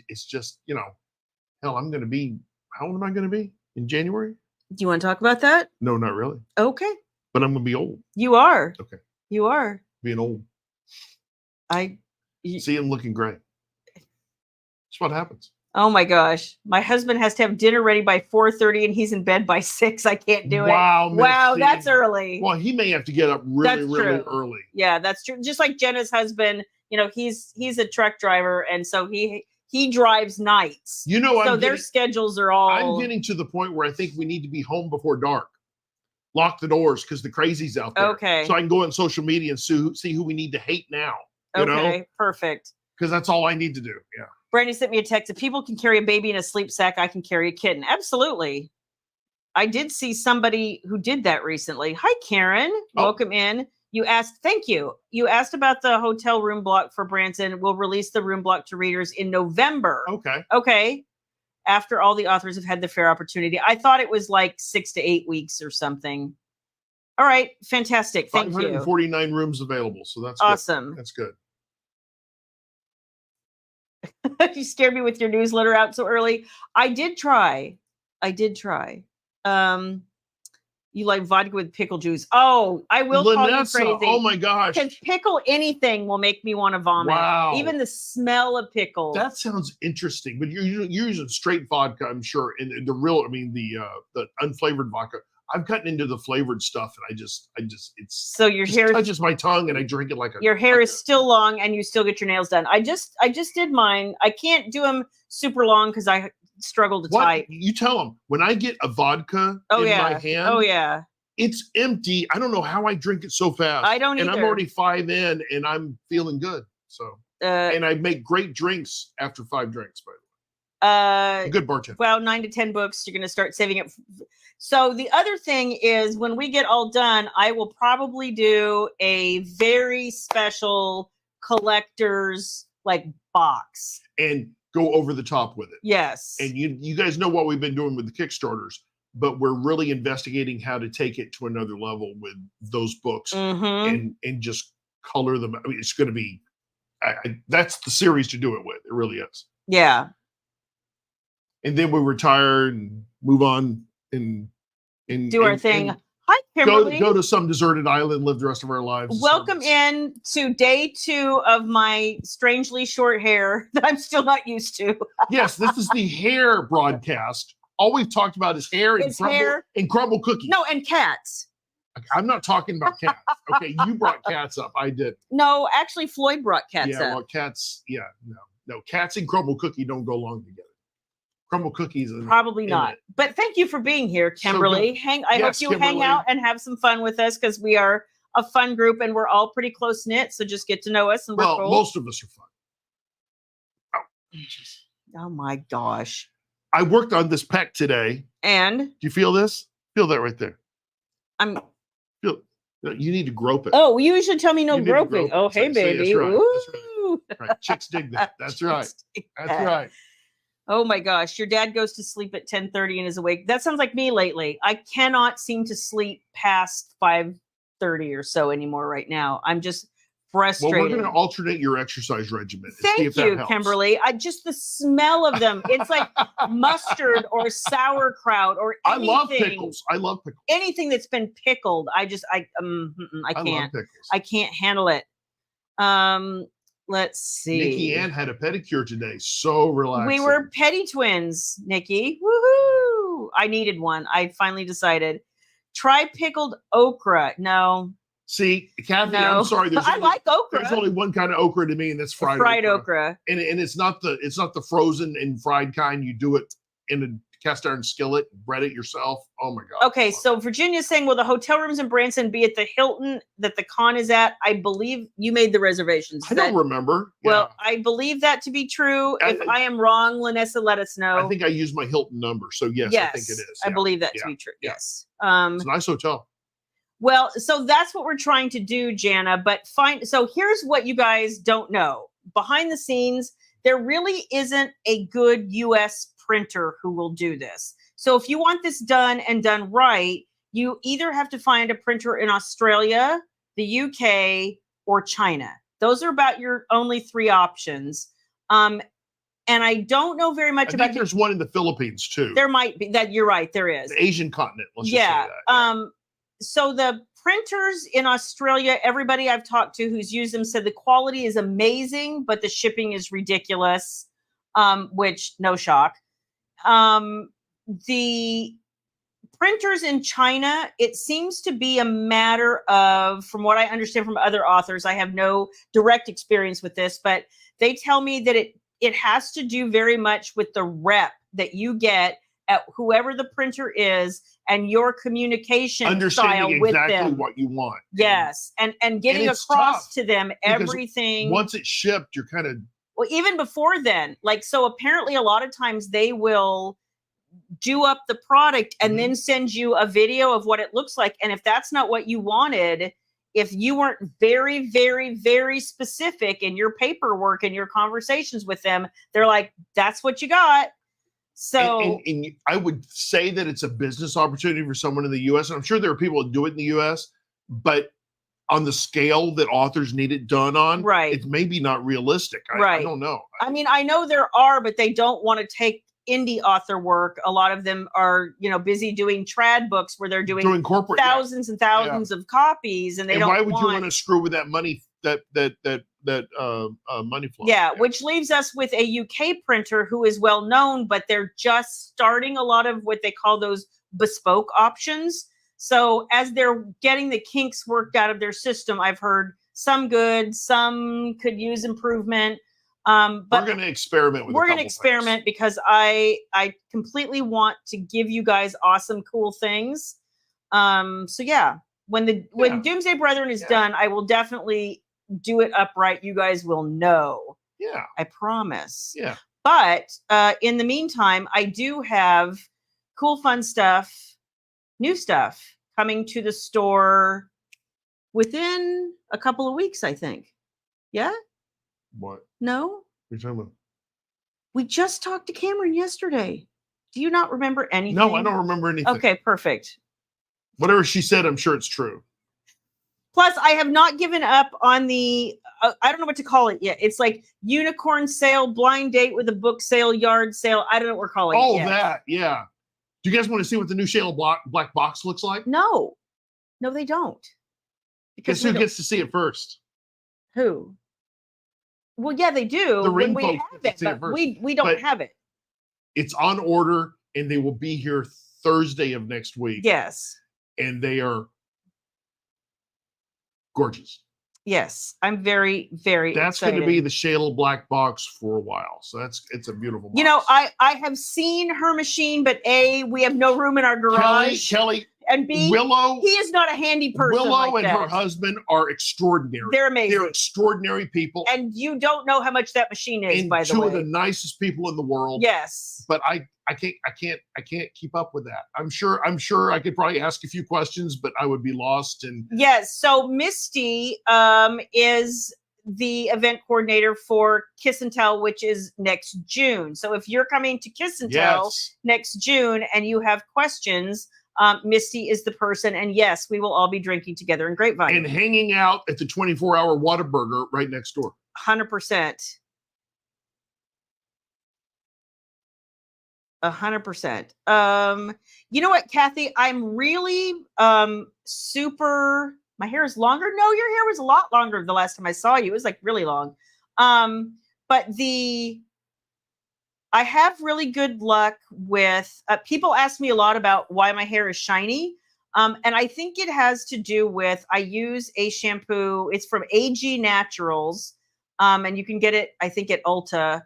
it's just, hell, I'm going to be, how old am I going to be in January? Do you want to talk about that? No, not really. Okay. But I'm going to be old. You are. Okay. You are. Being old. See him looking great. That's what happens. Oh my gosh. My husband has to have dinner ready by 4:30 and he's in bed by 6. I can't do it. Wow, that's early. Well, he may have to get up really early. Yeah, that's true. Just like Jenna's husband, he's a truck driver and so he drives nights. So their schedules are all I'm getting to the point where I think we need to be home before dark. Lock the doors because the crazy's out there. Okay. So I can go on social media and see who we need to hate now. Okay, perfect. Because that's all I need to do. Yeah. Brandy sent me a text. If people can carry a baby in a sleep sack, I can carry a kitten. Absolutely. I did see somebody who did that recently. Hi, Karen. Welcome in. Thank you. You asked about the hotel room block for Branson. We'll release the room block to readers in November. Okay. After all the authors have had the fair opportunity. I thought it was like 6 to 8 weeks or something. All right. Fantastic. Thank you. 549 rooms available. So that's awesome. Good. That's good. You scared me with your newsletter out so early. I did try. You like vodka with pickle juice. Oh, I will call you crazy. Oh my gosh. Because pickle anything will make me want to vomit. Wow. Even the smell of pickles. That sounds interesting. But you're using straight vodka, I'm sure. And the unflavored vodka. I've gotten into the flavored stuff and so your hair touches my tongue and I drink it like your hair is still long and you still get your nails done. I just did mine. I can't do them super long because I struggle to type. You tell them when I get a vodka in my hand. Oh yeah. It's empty. I don't know how I drink it so fast. I don't either. And I'm already 5 in and I'm feeling good. So and I make great drinks after 5 drinks, by the way. Good bartender. Well, 9 to 10 books. You're going to start saving it. So the other thing is when we get all done, I will probably do a very special collector's box. And go over the top with it. Yes. And you guys know what we've been doing with the Kickstarters, but we're really investigating how to take it to another level with those books and just color them. I mean, it's going to be, that's the series to do it with. It really is. Yeah. and then we retire and move on and do our thing. Hi, Kimberly. Go to some deserted island, live the rest of our lives. Welcome in to day 2 of my strangely short hair that I'm still not used to. Yes, this is the hair broadcast. All we've talked about is hair and crumble cookies. No, and cats. I'm not talking about cats. Okay, you brought cats up. I did. No, actually, Floyd brought cats up. Yeah, well, cats. Yeah, no, cats and crumble cookie don't go along together. Crumble cookies. Probably not. But thank you for being here, Kimberly. So I hope you hang out and have some fun with us because we are a fun group and we're all pretty close knit. So just get to know us. And well, most of us are fun. Oh my gosh! I worked on this pec today. And do you feel this? Feel that right there? You need to grope it. Oh, you usually tell me no groping. Oh, hey, baby. That's right. Ooh. That's right. Chicks dig that. That's right. That's right. Oh my gosh, your dad goes to sleep at 10:30 and is awake. That sounds like me lately. I cannot seem to sleep past 5:30 or so anymore right now. I'm just frustrated. Well, we're going to alternate your exercise regimen. Thank you, Kimberly. Just the smell of them. It's like mustard or sauerkraut or anything. I love pickles. I love pickles. Anything that's been pickled. I can't. I love pickles. I can't handle it. Let's see. Nikki Ann had a pedicure today. So relaxing. We were petty twins, Nikki. Woohoo! I needed one. I finally decided. Try pickled okra. No. See, Kathy, no. I'm sorry. I like okra. There's only one kind of okra to me, and that's fried okra. And it's not the frozen and fried kind. You do it in a cast iron skillet, bread it yourself. Oh my God. Okay, so Virginia's saying, will the hotel rooms in Branson be at the Hilton that the con is at? I believe you made the reservations. I don't remember. Well, I believe that to be true. If I am wrong, Lanessa, let us know. I think I used my Hilton number. So yes. I think it is. I believe that to be true. Yeah. Yes. It's a nice hotel. Well, so that's what we're trying to do, Jana. But so here's what you guys don't know. Behind the scenes, there really isn't a good U.S. printer who will do this. So if you want this done and done right, you either have to find a printer in Australia, the UK, or China. Those are about your only 3 options. And I don't know very much about. There's one in the Philippines too. There might be. That you're right. There is. The Asian continent. Let's just say that. So the printers in Australia, everybody I've talked to who's used them said the quality is amazing, but the shipping is ridiculous, which no shock. The printers in China, it seems to be a matter of, from what I understand from other authors, I have no direct experience with this, but they tell me that it has to do very much with the rep that you get at whoever the printer is and your communication style with them. Understanding exactly what you want. Yes. And getting across to them everything. Once it's shipped, you're kind of. Well, even before then, so apparently a lot of times they will do up the product and then send you a video of what it looks like. And if that's not what you wanted, if you weren't very, very, very specific in your paperwork and your conversations with them, they're like, that's what you got. So and I would say that it's a business opportunity for someone in the U.S. And I'm sure there are people that do it in the U.S., but on the scale that authors need it done on, it's maybe not realistic. I don't know. I mean, I know there are, but they don't want to take indie author work. A lot of them are, busy doing trad books where they're doing corporate thousands and thousands of copies, and why would you want to screw with that money? That money flow. Yeah, which leaves us with a UK printer who is well known, but they're just starting a lot of what they call those bespoke options. So as they're getting the kinks worked out of their system, I've heard some good, some could use improvement. But we're going to experiment with. We're going to experiment because I completely want to give you guys awesome, cool things. So yeah, when Doomsday Brethren is done, I will definitely do it upright. You guys will know. Yeah, I promise. Yeah. But in the meantime, I do have cool, fun stuff, new stuff coming to the store within a couple of weeks, I think. Yeah? What? No? What are you talking about? We just talked to Cameron yesterday. Do you not remember anything? No, I don't remember anything. Okay, perfect. Whatever she said, I'm sure it's true. Plus, I have not given up on the, I don't know what to call it yet. It's like unicorn sale, blind date with a book sale, yard sale. I don't know what we're calling it yet. That, yeah. Do you guys want to see what the new Shayla black box looks like? No, they don't. Because who gets to see it first? Who? Well, yeah, they do. The Ream when we have it, but we don't have it. It's on order, and they will be here Thursday of next week. Yes. And they are gorgeous. Yes, I'm very, very That's excited. going to be the Shayla black box for a while. So it's a beautiful box. You know, I have seen her machine, but A, we have no room in our garage. Kelly, and B, Willow, he is not a handy person. Willow and her husband are extraordinary. They're amazing. They're extraordinary people. And you don't know how much that machine is, by the way. Two of the nicest people in the world. Yes. But I can't keep up with that. I'm sure I could probably ask a few questions, but I would be lost. And yes, so Misty is the event coordinator for Kiss and Tell, which is next June. So if you're coming to Kiss and Tell next June and you have questions, Misty is the person. And yes, we will all be drinking together in Grapevine and hanging out at the 24-hour Whataburger right next door. 100%. 100%. You know what, Kathy? I'm really super. My hair is longer. No, your hair was a lot longer the last time I saw you. It was like really long. But I have really good luck with people ask me a lot about why my hair is shiny. And I think it has to do with I use a shampoo. It's from AG Naturals. And you can get it, I think, at Ulta.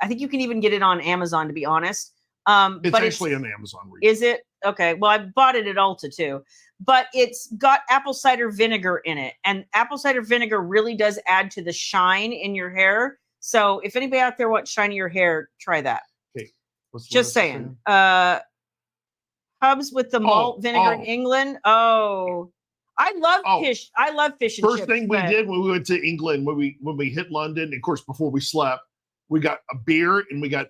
I think you can even get it on Amazon, to be honest. It's actually on Amazon. Is it? Okay. Well, I bought it at Ulta too, but it's got apple cider vinegar in it, and apple cider vinegar really does add to the shine in your hair. So if anybody out there wants shinier hair, try that. Okay. Just saying. Hubs with the malt vinegar in England. Oh, I love fish. I love fish and chips. First thing we did when we went to England, when we hit London, of course, before we slept, we got a beer and we got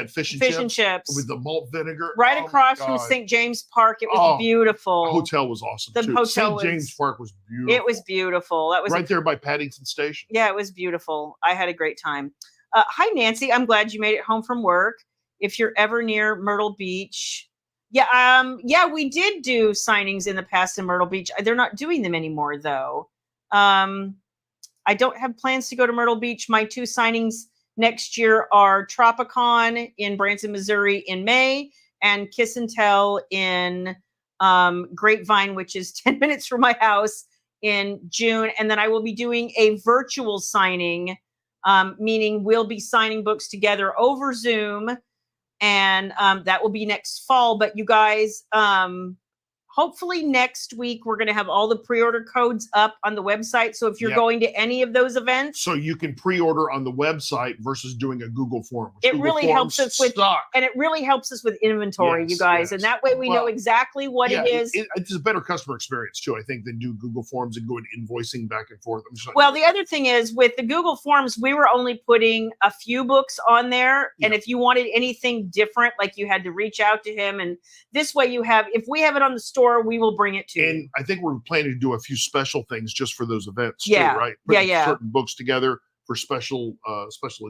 fish and chips with the malt vinegar right across from St. James Park. It was beautiful. The hotel was awesome. The hotel St. James Park was beautiful. It was beautiful. That was right there by Paddington Station. Yeah, it was beautiful. I had a great time. Hi, Nancy. I'm glad you made it home from work. If you're ever near Myrtle Beach, yeah, we did do signings in the past in Myrtle Beach. They're not doing them anymore, though. I don't have plans to go to Myrtle Beach. My two signings next year are Tropicon in Branson, Missouri in May, and Kiss and Tell in Grapevine, which is 10 minutes from my house, in June. And then I will be doing a virtual signing, meaning we'll be signing books together over Zoom. And that will be next fall. But you guys, hopefully next week, we're going to have all the pre-order codes up on the website. So if you're going to any of those events. So you can pre-order on the website versus doing a Google form. It really helps us with, and it really helps us with inventory, you guys. And that way we know exactly what it is. It's a better customer experience too, I think, than do Google forms and go into invoicing back and forth. Well, the other thing is with the Google forms, we were only putting a few books on there. And if you wanted anything different, like you had to reach out to him. And this way you have, if we have it on the store, we will bring it to you. And I think we're planning to do a few special things just for those events too, right? Putting certain books together for special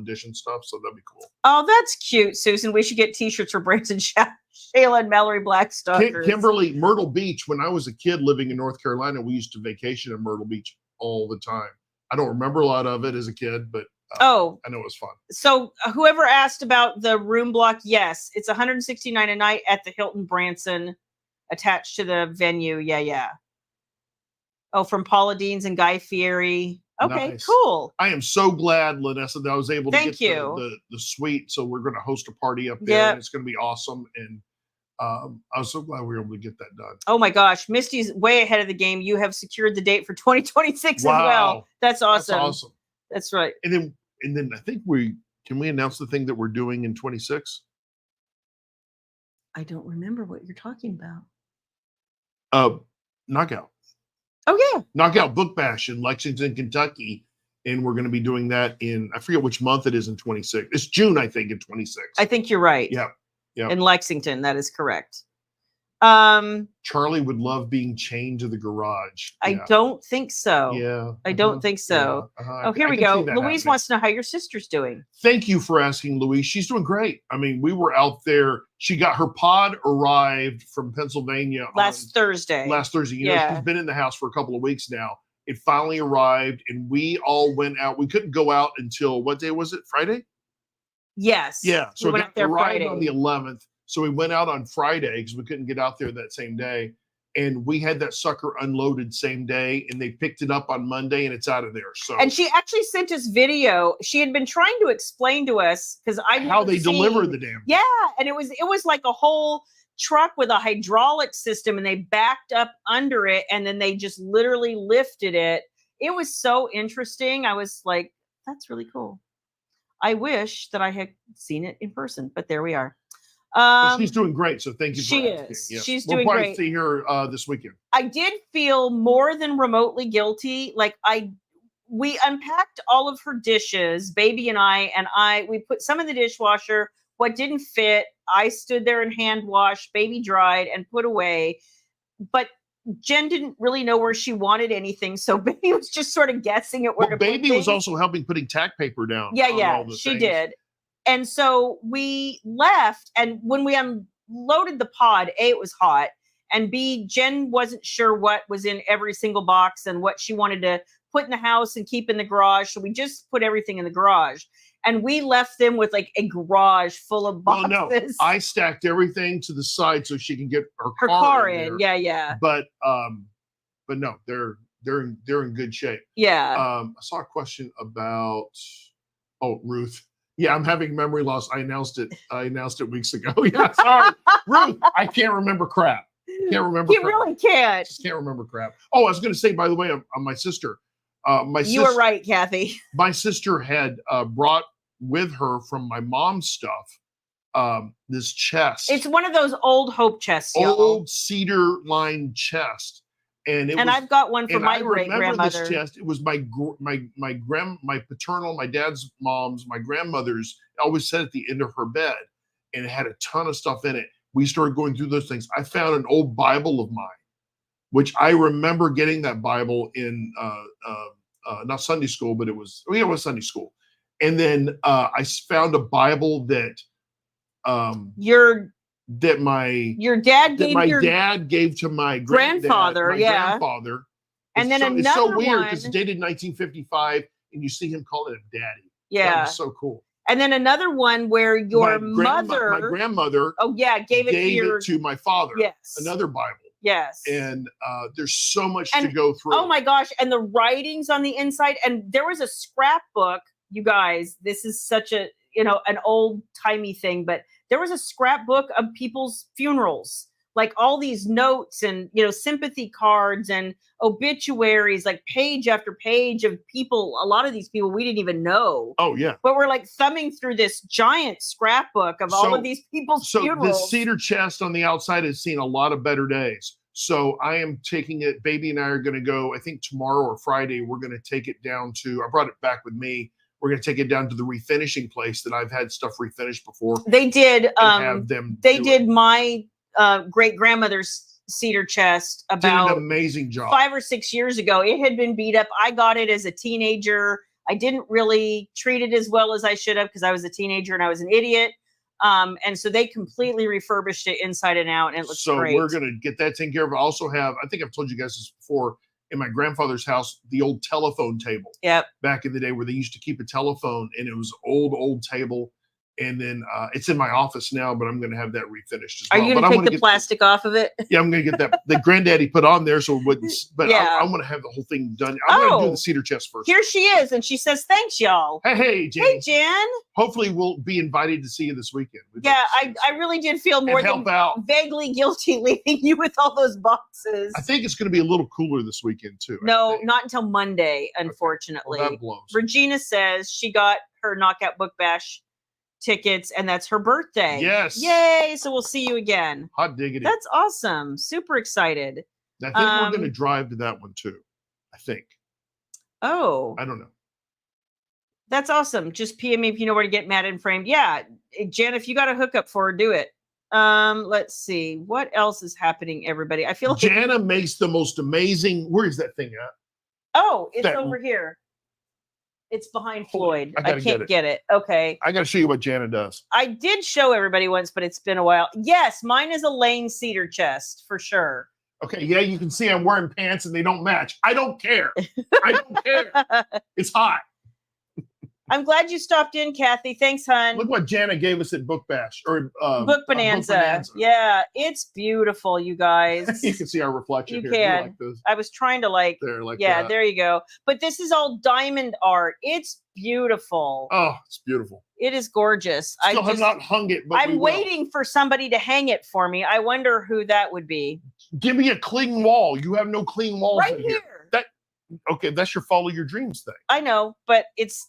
edition stuff. So that'd be cool. Oh, that's cute, Susan. We should get t-shirts for Branson, Shayla, and Mallory Blackstockers. Kimberly, Myrtle Beach. When I was a kid living in North Carolina, we used to vacation in Myrtle Beach all the time. I don't remember a lot of it as a kid, but I know it was fun. So whoever asked about the room block, yes, it's $169 a night at the Hilton Branson, attached to the venue. Yeah. Oh, from Paula Deans and Guy Fieri. Okay, cool. I am so glad, Lanessa, that I was able to get the suite. So we're going to host a party up there, and it's going to be awesome. And I was so glad we were able to get that done. Oh my gosh, Misty's way ahead of the game. You have secured the date for 2026 as well. That's awesome. That's awesome. That's right. And then I think can we announce the thing that we're doing in 26? I don't remember what you're talking about. Knockout. Oh yeah. Knockout Book Bash in Lexington, Kentucky. And we're going to be doing that in, I forget which month it is in 26. It's June, I think, in 26. I think you're right. Yeah. In Lexington, that is correct. Charlie would love being chained to the garage. I don't think so. Yeah. I don't think so. Yeah, Oh, here we go. Louise wants to know how your sister's doing. Thank you for asking, Louise. She's doing great. I mean, we were out there. She got her pod arrived from Pennsylvania last Thursday. You know, she's been in the house for a couple of weeks now. It finally arrived, and we all went out. We couldn't go out until, what day was it? Friday? Yes. Yeah. So we went out there Friday on the 11th. So we went out on Friday because we couldn't get out there that same day. And we had that sucker unloaded same day, and they picked it up on Monday, and it's out of there. So, and she actually sent us video. She had been trying to explain to us because how they deliver the damn thing. Yeah, and it was like a whole truck with a hydraulic system, and they backed up under it, and then they just literally lifted it. It was so interesting. I was like, that's really cool. I wish that I had seen it in person, but there we are. She's doing great, so thank you for asking. Is. Yes. She's doing great. We'll probably see her this weekend. I did feel more than remotely guilty. Like we unpacked all of her dishes, baby and we put some in the dishwasher. What didn't fit, I stood there and hand washed, baby dried and put away. But Jen didn't really know where she wanted anything, so baby was just sort of guessing at where to baby put things. was also helping putting tack paper down. Yeah, she did. And so we left, and when we unloaded the pod, A, it was hot, and B, Jen wasn't sure what was in every single box and what she wanted to put in the house and keep in the garage. So we just put everything in the garage. And we left them with like a garage full of boxes. Well, no, I stacked everything to the side so she can get her car in. Yeah. But no, they're in good shape. Yeah. I saw a question about Ruth. Yeah, I'm having memory loss. I announced it weeks ago. Yeah, sorry, Ruth. I can't remember crap. Really can't. Just can't remember crap. Oh, I was going to say, by the way, on my sister. You were right, Kathy. My sister had brought with her from my mom's stuff this chest. It's one of those old Hope chests, old cedar lined chest, and I've got one for my great grandmother. This chest. It was my paternal, my dad's mom's, my grandmother's. Always sat at the end of her bed, and it had a ton of stuff in it. We started going through those things. I found an old Bible of mine, which I remember getting that Bible in not Sunday school, but it was Sunday school. And then I found a Bible that your dad gave to my grandfather. Grandfather. And then another it's so weird because it's dated 1955, and you see him calling him Daddy. Yeah, that was so cool. And then another one where my grandmother, gave it to my father. Yes, another Bible. Yes. And there's so much to go through. Oh my gosh. And the writings on the inside. And there was a scrapbook, you guys. This is such an old timey thing, but there was a scrapbook of people's funerals, like all these notes and, sympathy cards and obituaries, like page after page of people. A lot of these people we didn't even know. Oh, yeah. But we're like thumbing through this giant scrapbook of all of these people's funerals. The cedar chest on the outside has seen a lot of better days. So I am taking it. Baby and I are going to go, I think tomorrow or Friday, we're going to take it down to, I brought it back with me. We're going to take it down to the refinishing place that I've had stuff refinished before. They did. They did my great grandmother's cedar chest about did an amazing job 5 or 6 years ago. It had been beat up. I got it as a teenager. I didn't really treat it as well as I should have because I was a teenager and I was an idiot. And so they completely refurbished it inside and out, and it looks great. So we're going to get that taken care of. I also have, I think I've told you guys this before, in my grandfather's house, the old telephone table. Yep. Back in the day where they used to keep a telephone, and it was old table. And then it's in my office now, but I'm going to have that refinished as well. Are you going to take the plastic off of it? Yeah, I'm going to get that. The granddaddy put on there so it wouldn't. But yeah. I want to have the whole thing done. I'm going to do the cedar chest first. Here she is, and she says, "Thanks, y'all." Hey, Jen. Hey, Jen. Hopefully, we'll be invited to see you this weekend. I really did feel more than vaguely guilty leaving you with all those boxes. I think it's going to be a little cooler this weekend too. No, not until Monday, unfortunately. Well, that blows. Regina says she got her Knockout Book Bash tickets, and that's her birthday. Yes. Yay. So we'll see you again. Hot diggity. That's awesome. Super excited. I think we're going to drive to that one too. I think. Oh. I don't know. That's awesome. Just PM me if you know where to get Madden framed. Yeah. Jen, if you got a hookup for her, do it. Let's see. What else is happening, everybody? I feel like Jana makes the most amazing. Where is that thing at? Oh, it's over here. It's behind Floyd. I can't get it. Okay. I got to show you what Jana does. I did show everybody once, but it's been a while. Yes, mine is a Lane cedar chest for sure. Okay, yeah, you can see I'm wearing pants and they don't match. I don't care. I don't care. It's hot. I'm glad you stopped in, Kathy. Thanks, hon. Look what Jana gave us at Book Bash or Book Bonanza. Yeah, it's beautiful, you guys. You can see our reflection here. You can. Like I was trying to there you go. But this is all diamond art. It's beautiful. Oh, it's beautiful. It is gorgeous. I have not hung it, but I'm waiting for somebody to hang it for me. I wonder who that would be. Give me a clean wall. You have no clean walls right in here. Okay, that's your follow your dreams thing. I know, but it's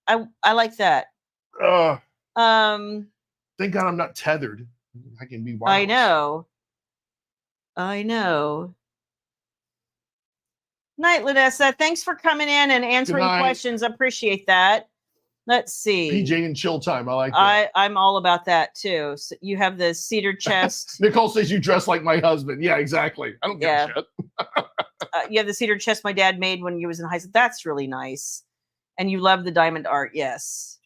I like that. Thank God I'm not tethered. I can be wild. I know. Night, Lanessa. Thanks for coming in and answering questions. I appreciate that. Let's see. PJ and chill time. I like that. I'm all about that too. So you have the cedar chest. Nicole says you dress like my husband. Yeah, exactly. I don't give a shit. You have the cedar chest my dad made when he was in high school. That's really nice. And you love the diamond art. Yes.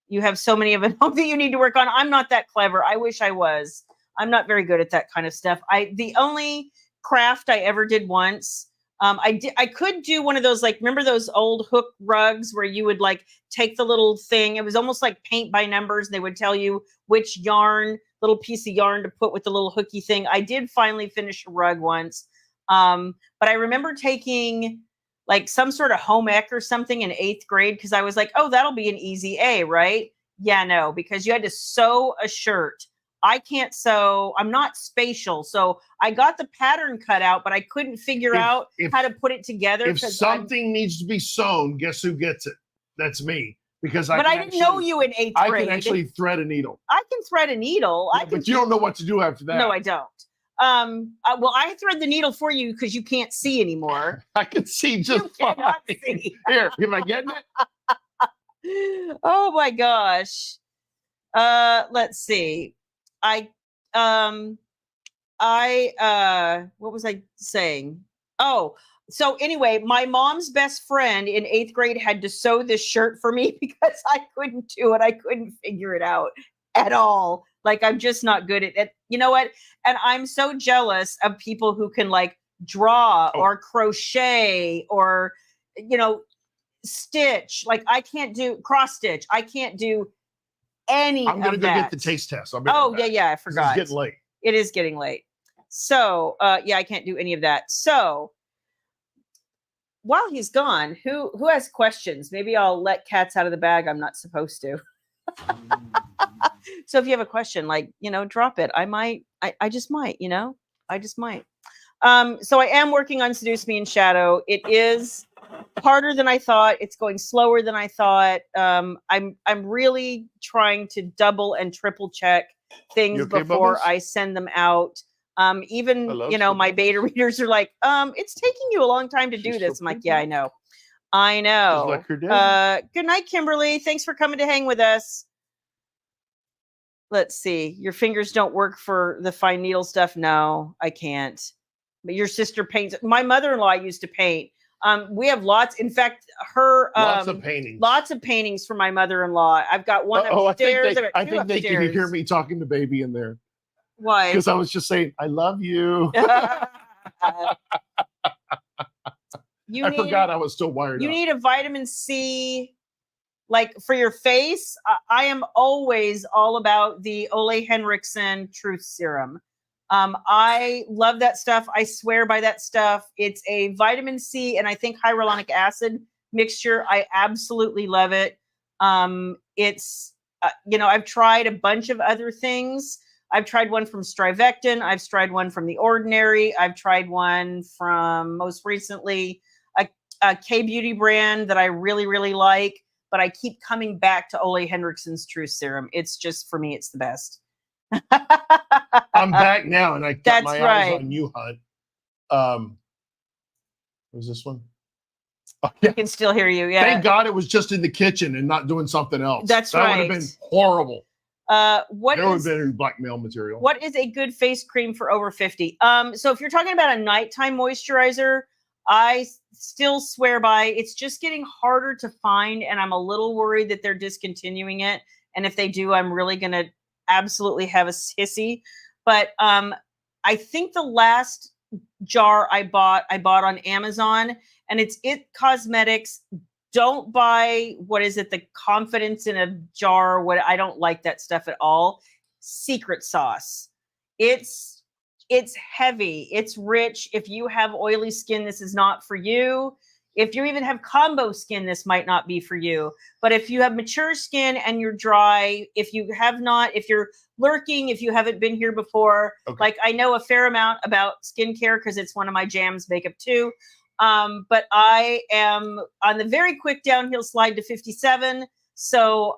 You have so many of them that you need to work on. I'm not that clever. I wish I was. I'm not very good at that kind of stuff. The only craft I ever did once, I could do one of those, like, remember those old hook rugs where you would like take the little thing. It was almost like paint by numbers. And they would tell you which little piece of yarn to put with the little hooky thing. I did finally finish a rug once. But I remember taking like some sort of home ec or something in 8th grade because I was like, oh, that'll be an easy A, right? Yeah, no, because you had to sew a shirt. I can't sew. I'm not spatial. So I got the pattern cut out, but I couldn't figure out how to put it together. If something needs to be sewn, guess who gets it? That's me. But I didn't know you in 8th grade. I can actually thread a needle. I can thread a needle. But you don't know what to do after that. No, I don't. Well, I thread the needle for you because you can't see anymore. I can see just fine. See. Here, am I getting it? Oh my gosh. Let's see. What was I saying? Oh, so anyway, my mom's best friend in 8th grade had to sew this shirt for me because I couldn't do it. I couldn't figure it out at all. Like, I'm just not good at it. You know what? And I'm so jealous of people who can like draw or crochet or, stitch. Like, I can't do cross stitch. I can't do any I'm going to go get the taste test. Yeah. I forgot. It's getting late. It is getting late. So, I can't do any of that. So while he's gone, who has questions? Maybe I'll let cats out of the bag. I'm not supposed to. So if you have a question, like, drop it. I just might, I just might. So I am working on Seduce Me in Shadow. It is harder than I thought. It's going slower than I thought. I'm really trying to double and triple check things before I send them out. Even, my beta readers are like, it's taking you a long time to do this. I'm like, yeah, I know. Good night, Kimberly. Thanks for coming to hang with us. Let's see. Your fingers don't work for the fine needle stuff. No, I can't. But your sister paints. My mother-in-law used to paint. We have lots. In fact, lots of paintings. Lots of paintings for my mother-in-law. I've got one upstairs. I think they can hear me talking to baby in there. Why? Because I was just saying, I love you. I forgot I was still wired up. You need a vitamin C. Like for your face, I am always all about the Ole Henriksen Truth Serum. I love that stuff. I swear by that stuff. It's a vitamin C and I think hyaluronic acid mixture. I absolutely love it. It's, I've tried a bunch of other things. I've tried one from Strivectin. I've tried one from The Ordinary. I've tried one from most recently a K-Beauty brand that I really, really like. But I keep coming back to Ole Henriksen's Truth Serum. It's just, for me, it's the best. I'm back now, and I got my eyes on you, Hunt. What was this one? Oh, yeah. I can still hear you, yeah. Thank God it was just in the kitchen and not doing something else. That would have been horrible. Blackmail material. What is a good face cream for over 50? So if you're talking about a nighttime moisturizer, I still swear by, it's just getting harder to find, and I'm a little worried that they're discontinuing it. And if they do, I'm really going to absolutely have a hissy. But I think the last jar I bought on Amazon, and it's It Cosmetics. Don't buy, what is it, the confidence in a jar. What, I don't like that stuff at all. Secret sauce. It's heavy. It's rich. If you have oily skin, this is not for you. If you even have combo skin, this might not be for you. But if you have mature skin and you're dry, if you're lurking, if you haven't been here before, like I know a fair amount about skincare because it's one of my jams, makeup too. But I am on the very quick downhill slide to 57. So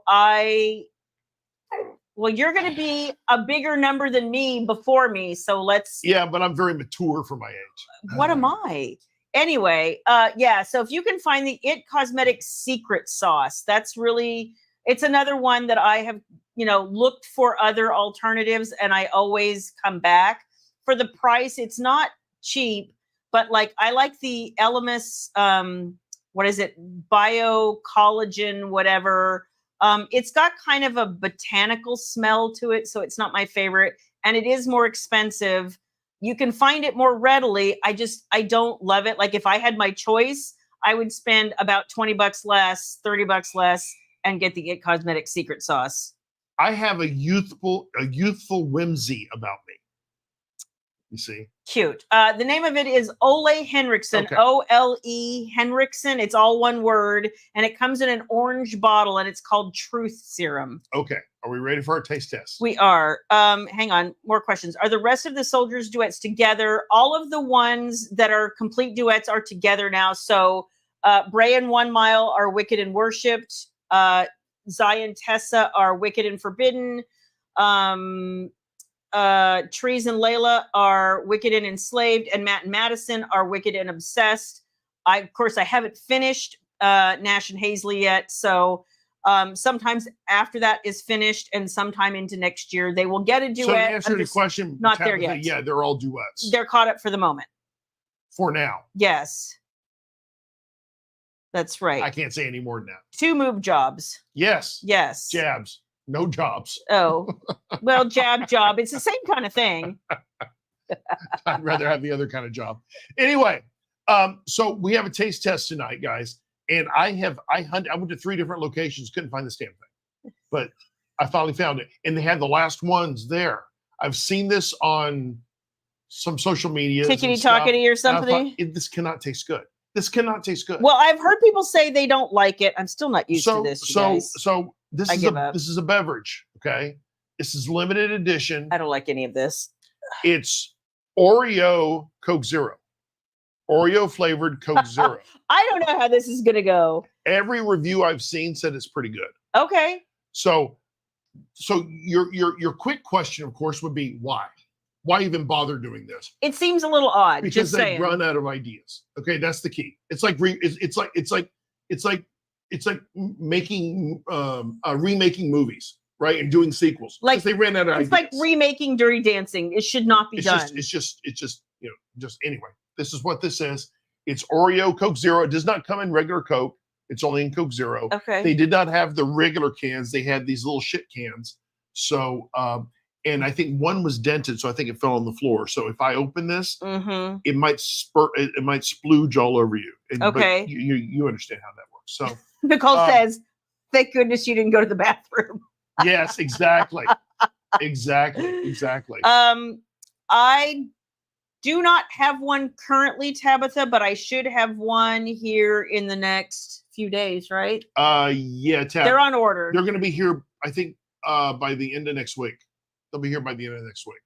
you're going to be a bigger number than me before me. So let's. Yeah, but I'm very mature for my age. What am I? Anyway, so if you can find the It Cosmetics Secret Sauce, it's another one that I have, looked for other alternatives, and I always come back. For the price, it's not cheap, but like I like the Elemis, what is it? Bio collagen, whatever. It's got kind of a botanical smell to it, so it's not my favorite, and it is more expensive. You can find it more readily. I don't love it. Like if I had my choice, I would spend about $20 less, $30 less, and get the It Cosmetics Secret Sauce. I have a youthful whimsy about me. You see? Cute. The name of it is Ole Henriksen, O-L-E Henriksen. It's all one word, and it comes in an orange bottle, and it's called Truth Serum. Okay. Are we ready for our taste test? We are. Hang on. More questions. Are the rest of the soldiers' duets together? All of the ones that are complete duets are together now. So Bray and 1 Mile are Wicked and Worshipped. Zai and Tessa are Wicked and Forbidden. Trees and Layla are Wicked and Enslaved, and Matt and Madison are Wicked and Obsessed. Of course, I haven't finished Nash and Hazley yet, so sometimes after that is finished and sometime into next year, they will get a duet. So to answer the question, not there yet. Yeah, they're all duets. They're caught up for the moment. For now. Yes. That's right. I can't say any more than that. 2 move jobs. Yes. Yes. Jabs. No jobs. Oh, well, job. It's the same kind of thing. I'd rather have the other kind of job. Anyway, so we have a taste test tonight, guys. And I went to 3 different locations, couldn't find this damn thing. But I finally found it. And they had the last ones there. I've seen this on some social media. Tickety-tockety or something. This cannot taste good. This cannot taste good. Well, I've heard people say they don't like it. I'm still not used to this. So this is a beverage, okay? This is limited edition. I don't like any of this. It's Oreo Coke Zero. Oreo flavored Coke Zero. I don't know how this is going to go. Every review I've seen said it's pretty good. Okay. So your quick question, of course, would be why? Why even bother doing this? It seems a little odd. Because they run out of ideas. Okay, that's the key. It's like making remaking movies, right? And doing sequels. Like they ran out of ideas. It's like remaking Dirty Dancing. It should not be done. It's just anyway. This is what this is. It's Oreo Coke Zero. It does not come in regular Coke. It's only in Coke Zero. Okay. They did not have the regular cans. They had these little shit cans. So and I think one was dented, so I think it fell on the floor. So if I open this, it might splooge all over you. Okay. But you understand how that works. So Nicole says, "Thank goodness you didn't go to the bathroom." Yes, exactly. Exactly. I do not have one currently, Tabitha, but I should have one here in the next few days, right? Yeah, they're on order. They're going to be here, I think, by the end of next week. They'll be here by the end of next week.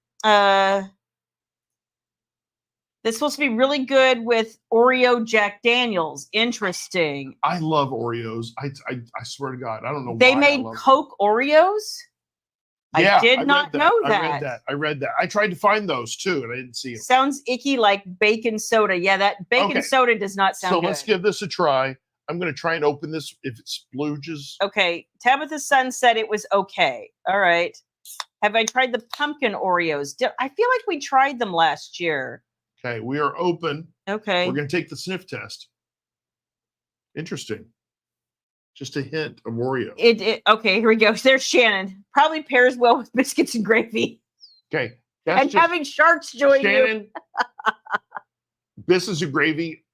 This is supposed to be really good with Oreo Jack Daniels. Interesting. I love Oreos. I swear to God, I don't know. They made Coke Oreos? Yeah, I did not know that. I read that. I tried to find those too, and I didn't see them. Sounds icky like baking soda. Yeah, that baking soda does not sound good. So let's give this a try. I'm going to try and open this if it splooges. Okay. Tabitha's son said it was okay. All right. Have I tried the pumpkin Oreos? I feel like we tried them last year. Okay. We are open. Okay. We're going to take the sniff test. Interesting. Just a hint of Oreo. Okay, here we go. There's Shannon. Probably pairs well with biscuits and gravy. Okay. And having sharks join Shannon, biscuits and gravy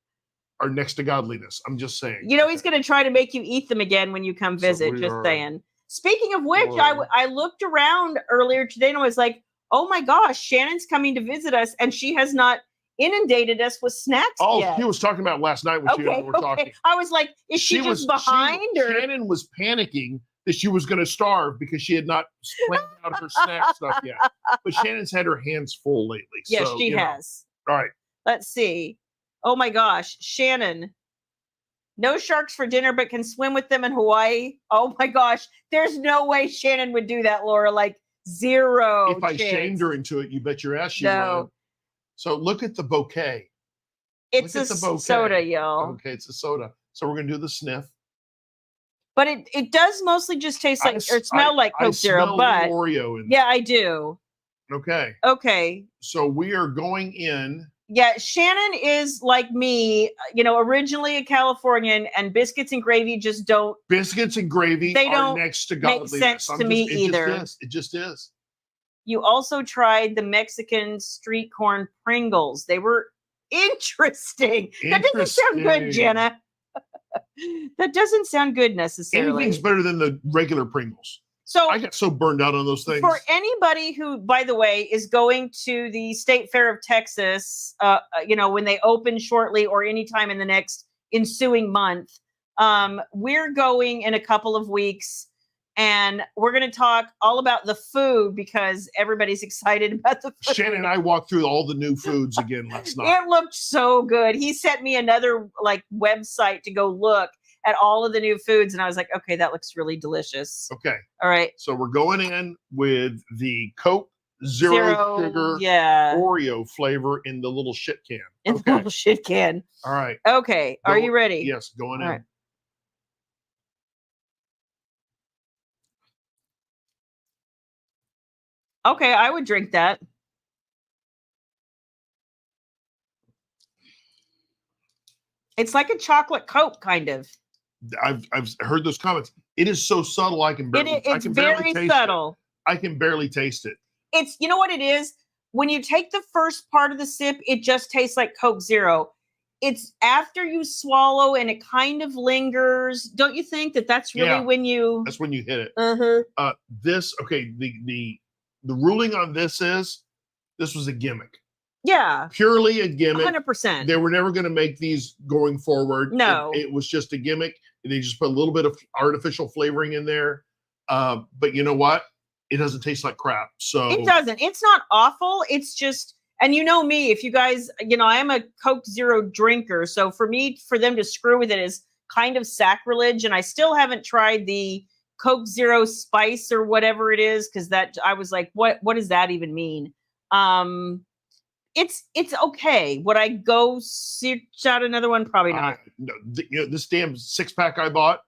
are next to godliness. I'm just saying. You know, he's going to try to make you eat them again when you come visit. Just saying. Speaking of which, I looked around earlier today and I was like, oh my gosh, Shannon's coming to visit us and she has not inundated us with snacks yet. He was talking about last night when she and I were talking. I was like, is she just behind? Shannon was panicking that she was going to starve because she had not planned out her snack stuff yet. But Shannon's had her hands full lately. Yes, she has. All right. Let's see. Oh my gosh, Shannon. No sharks for dinner, but can swim with them in Hawaii. Oh my gosh. There's no way Shannon would do that, Laura. Like zero. If I shamed her into it, you bet your ass she would. So look at the bouquet. It's a soda, y'all. Okay, it's a soda. So we're going to do the sniff. But it does mostly just taste like, or smell like Coke Zero. But Oreo in yeah, I do. Okay. Okay. So we are going in. Yeah, Shannon is like me, you know, originally a Californian, and biscuits and gravy just don't. Biscuits and gravy don't next to godliness. Make sense to me either. It just is. You also tried the Mexican street corn Pringles. They were interesting. That doesn't sound good, Jenna. That doesn't sound good necessarily. Anything's better than the regular Pringles. So I got so burned out on those things. For anybody who, by the way, is going to the State Fair of Texas, you know, when they open shortly or anytime in the next ensuing month, we're going in a couple of weeks. And we're going to talk all about the food because everybody's excited about the food. Shannon and I walked through all the new foods again last night. It looked so good. He sent me another website to go look at all of the new foods. And I was like, okay, that looks really delicious. Okay. All right. So we're going in with the Coke Zero sugar Oreo flavor in the little shit can. In the little shit can. All right. Okay. Are you ready? Yes. Going in. Right. Okay, I would drink that. It's like a chocolate Coke, kind of. I've heard those comments. It is so subtle. I can barely. It's very subtle. I can barely taste it. It's, you know what it is? When you take the first part of the sip, it just tastes like Coke Zero. It's after you swallow and it kind of lingers. Don't you think that's really when you? That's when you hit it. Uh-huh. The ruling on this is this was a gimmick. Yeah. Purely a gimmick. 100%. They were never going to make these going forward. No. It was just a gimmick. They just put a little bit of artificial flavoring in there. But you know what? It doesn't taste like crap. So it doesn't. It's not awful. It's just, and you know me, if you guys, you know, I am a Coke Zero drinker. So for them to screw with it is kind of sacrilege. And I still haven't tried the Coke Zero Spice or whatever it is, because that I was like, what does that even mean? It's okay. Would I go search out another one? Probably not. No, this damn 6-pack I bought,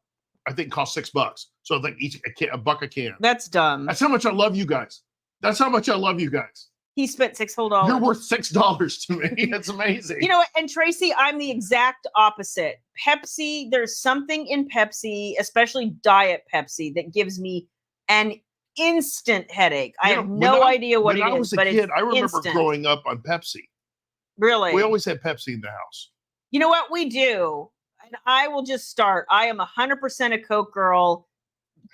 I think cost $6. So I think each a buck a can. That's dumb. That's how much I love you guys. That's how much I love you guys. He spent $6 whole. You're worth $6 to me. That's amazing. You know what? And Tracy, I'm the exact opposite. Pepsi, there's something in Pepsi, especially Diet Pepsi, that gives me an instant headache. I have no idea what it is. When I was a kid, I remember growing up on Pepsi. Really? We always had Pepsi in the house. You know what we do? And I will just start. I am 100% a Coke girl.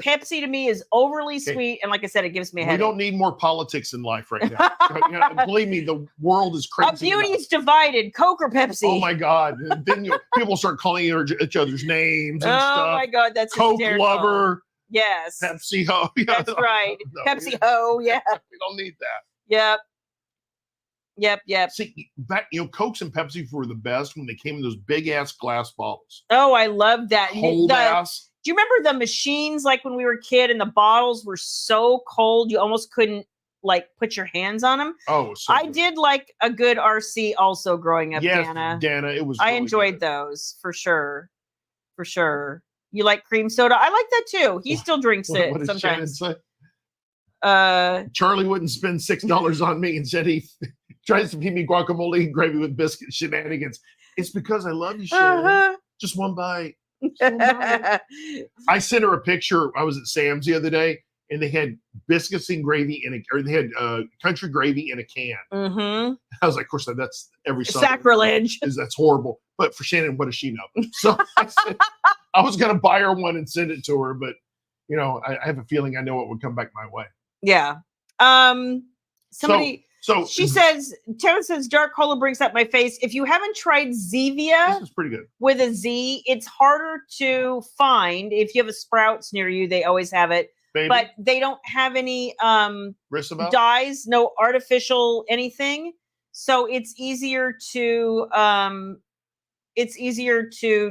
Pepsi to me is overly sweet, and like I said, it gives me a headache. We don't need more politics in life right now. Believe me, the world is crazy. Beauty's divided. Coke or Pepsi? Oh my God! And then people start calling each other's names and stuff. Oh my God, that's Coke hysterical. Lover. Yes. Pepsi Ho. Yeah, that's right. No, Pepsi Ho. Yeah. We don't need that. Yep. See, Cokes and Pepsi were the best when they came in those big ass glass bottles. Oh, I love that. Cold ass. Do you remember the machines like when we were a kid and the bottles were so cold you almost couldn't put your hands on them? Oh, so I did like a good RC also growing up, yes, Dana. Dana, it was. I enjoyed those for sure. for sure. You like cream soda? I like that too. He still drinks it what sometimes. Charlie wouldn't spend $6 on me and said he tries to feed me guacamole and gravy with biscuit shenanigans. It's because I love you, Shannon. Just one bite. I sent her a picture. I was at Sam's the other day, and they had biscuits and gravy they had country gravy in a can. Mm-hmm. I was like, of course, that's every sacrilege. That's horrible. But for Shannon, what does she know? So I said, I was going to buy her one and send it to her, but I have a feeling I know it would come back my way. Yeah. Somebody. So she says, Terrence says, dark cola brings up my face. If you haven't tried Zevia, this is pretty good with a Z, it's harder to find. If you have a Sprouts near you, they always have it. Baby. But they don't have any dyes, no artificial anything. So it's easier to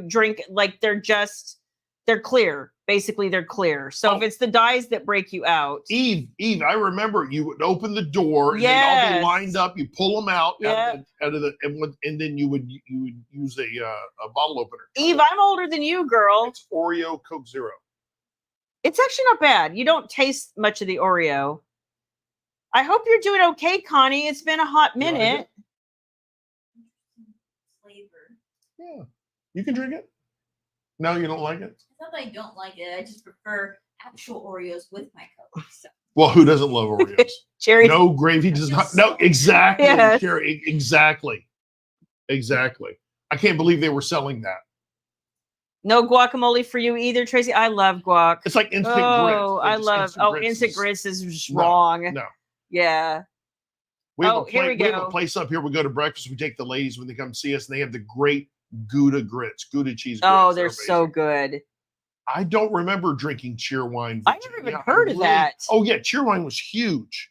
drink. Like they're clear. Basically, they're clear. So if it's the dyes that break you out. Eve, I remember you would open the door and they'd all be lined up. You pull them out out of the and then you would use a bottle opener. Eve, I'm older than you, girl. It's Oreo Coke Zero. It's actually not bad. You don't taste much of the Oreo. I hope you're doing okay, Connie. It's been a hot minute. Flavor. Yeah. You can drink it. No, you don't like it? It's not that I don't like it. I just prefer actual Oreos with my Coke. So. Well, who doesn't love Oreos? Cherry. No gravy does not. No, exactly. Yes. Cherry. Exactly. I can't believe they were selling that. No guacamole for you either, Tracy. I love guac. It's like instant grits. Oh, I love. Instant grits is wrong. No. Yeah. Here we go. We have a place up here. We go to breakfast. We take the ladies when they come see us, and they have the great Gouda grits, Gouda cheese grits. Oh, they're so good. I don't remember drinking Cheerwine. I never even heard of that. Oh yeah, Cheerwine was huge.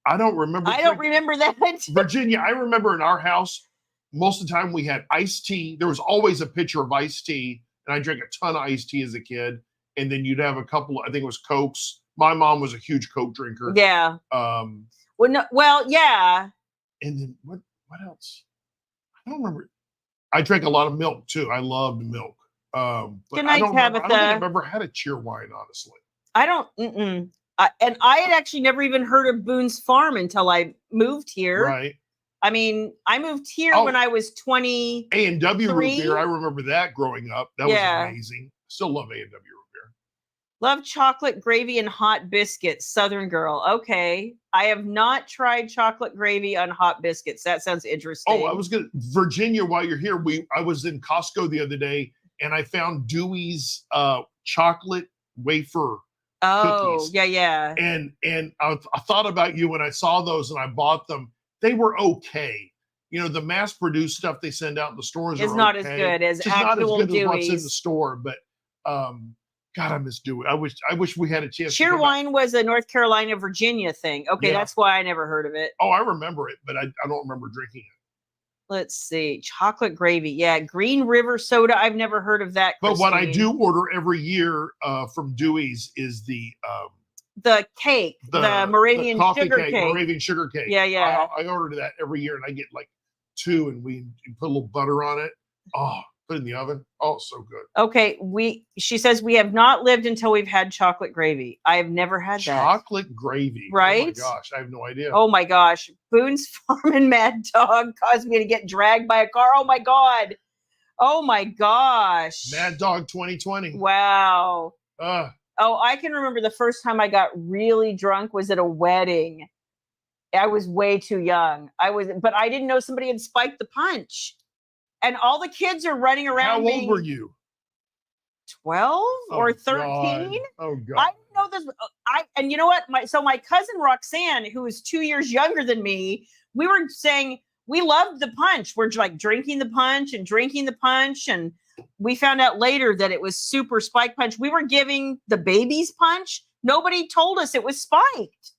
I don't remember. I don't remember that. Virginia, I remember in our house, most of the time we had iced tea. There was always a pitcher of iced tea, and I drank a ton of iced tea as a kid. And then you'd have a couple, I think it was Cokes. My mom was a huge Coke drinker. Yeah. Yeah. And then what else? I don't remember. I drank a lot of milk too. I loved milk. But I don't think I've ever had a Cheerwine, honestly. I don't. And I had actually never even heard of Boone's Farm until I moved here. Right. I mean, I moved here when I was 20. A&W root beer. I remember that growing up. That was amazing. Still love A&W root beer. Love chocolate gravy and hot biscuits. Southern girl. Okay. I have not tried chocolate gravy on hot biscuits. That sounds interesting. Oh, Virginia, while you're here, I was in Costco the other day and I found Dewey's chocolate wafer cookies. Yeah. And I thought about you when I saw those and I bought them. They were okay. The mass-produced stuff they send out in the stores is not as good as actual Dewey's. As what's in the store, but God, I miss Dewey. I wish we had a chance. Cheerwine was a North Carolina, Virginia thing. Okay, that's why I never heard of it. Oh, I remember it, but I don't remember drinking it. Let's see. Chocolate gravy. Yeah, Green River soda. I've never heard of that. But what I do order every year from Dewey's is the cake, the Moravian sugar cake. Moravian sugar cake. Yeah. I order that every year, and I get like 2, and we put a little butter on it. Oh, put it in the oven. Oh, so good. Okay, she says we have not lived until we've had chocolate gravy. I have never had that. Chocolate gravy. Right? Oh my gosh, I have no idea. Oh my gosh. Boone's Farm and Mad Dog caused me to get dragged by a car. Oh my God. Oh my gosh. Mad Dog 2020. Wow. Oh, I can remember the first time I got really drunk was at a wedding. I was way too young. But I didn't know somebody had spiked the punch. And all the kids are running around. How old were you? 12 or 13? Oh God. I didn't know this. And you know what? My cousin Roxanne, who is 2 years younger than me, we were saying we loved the punch. We're like drinking the punch. And we found out later that it was super spike punch. We were giving the babies punch. Nobody told us it was spiked.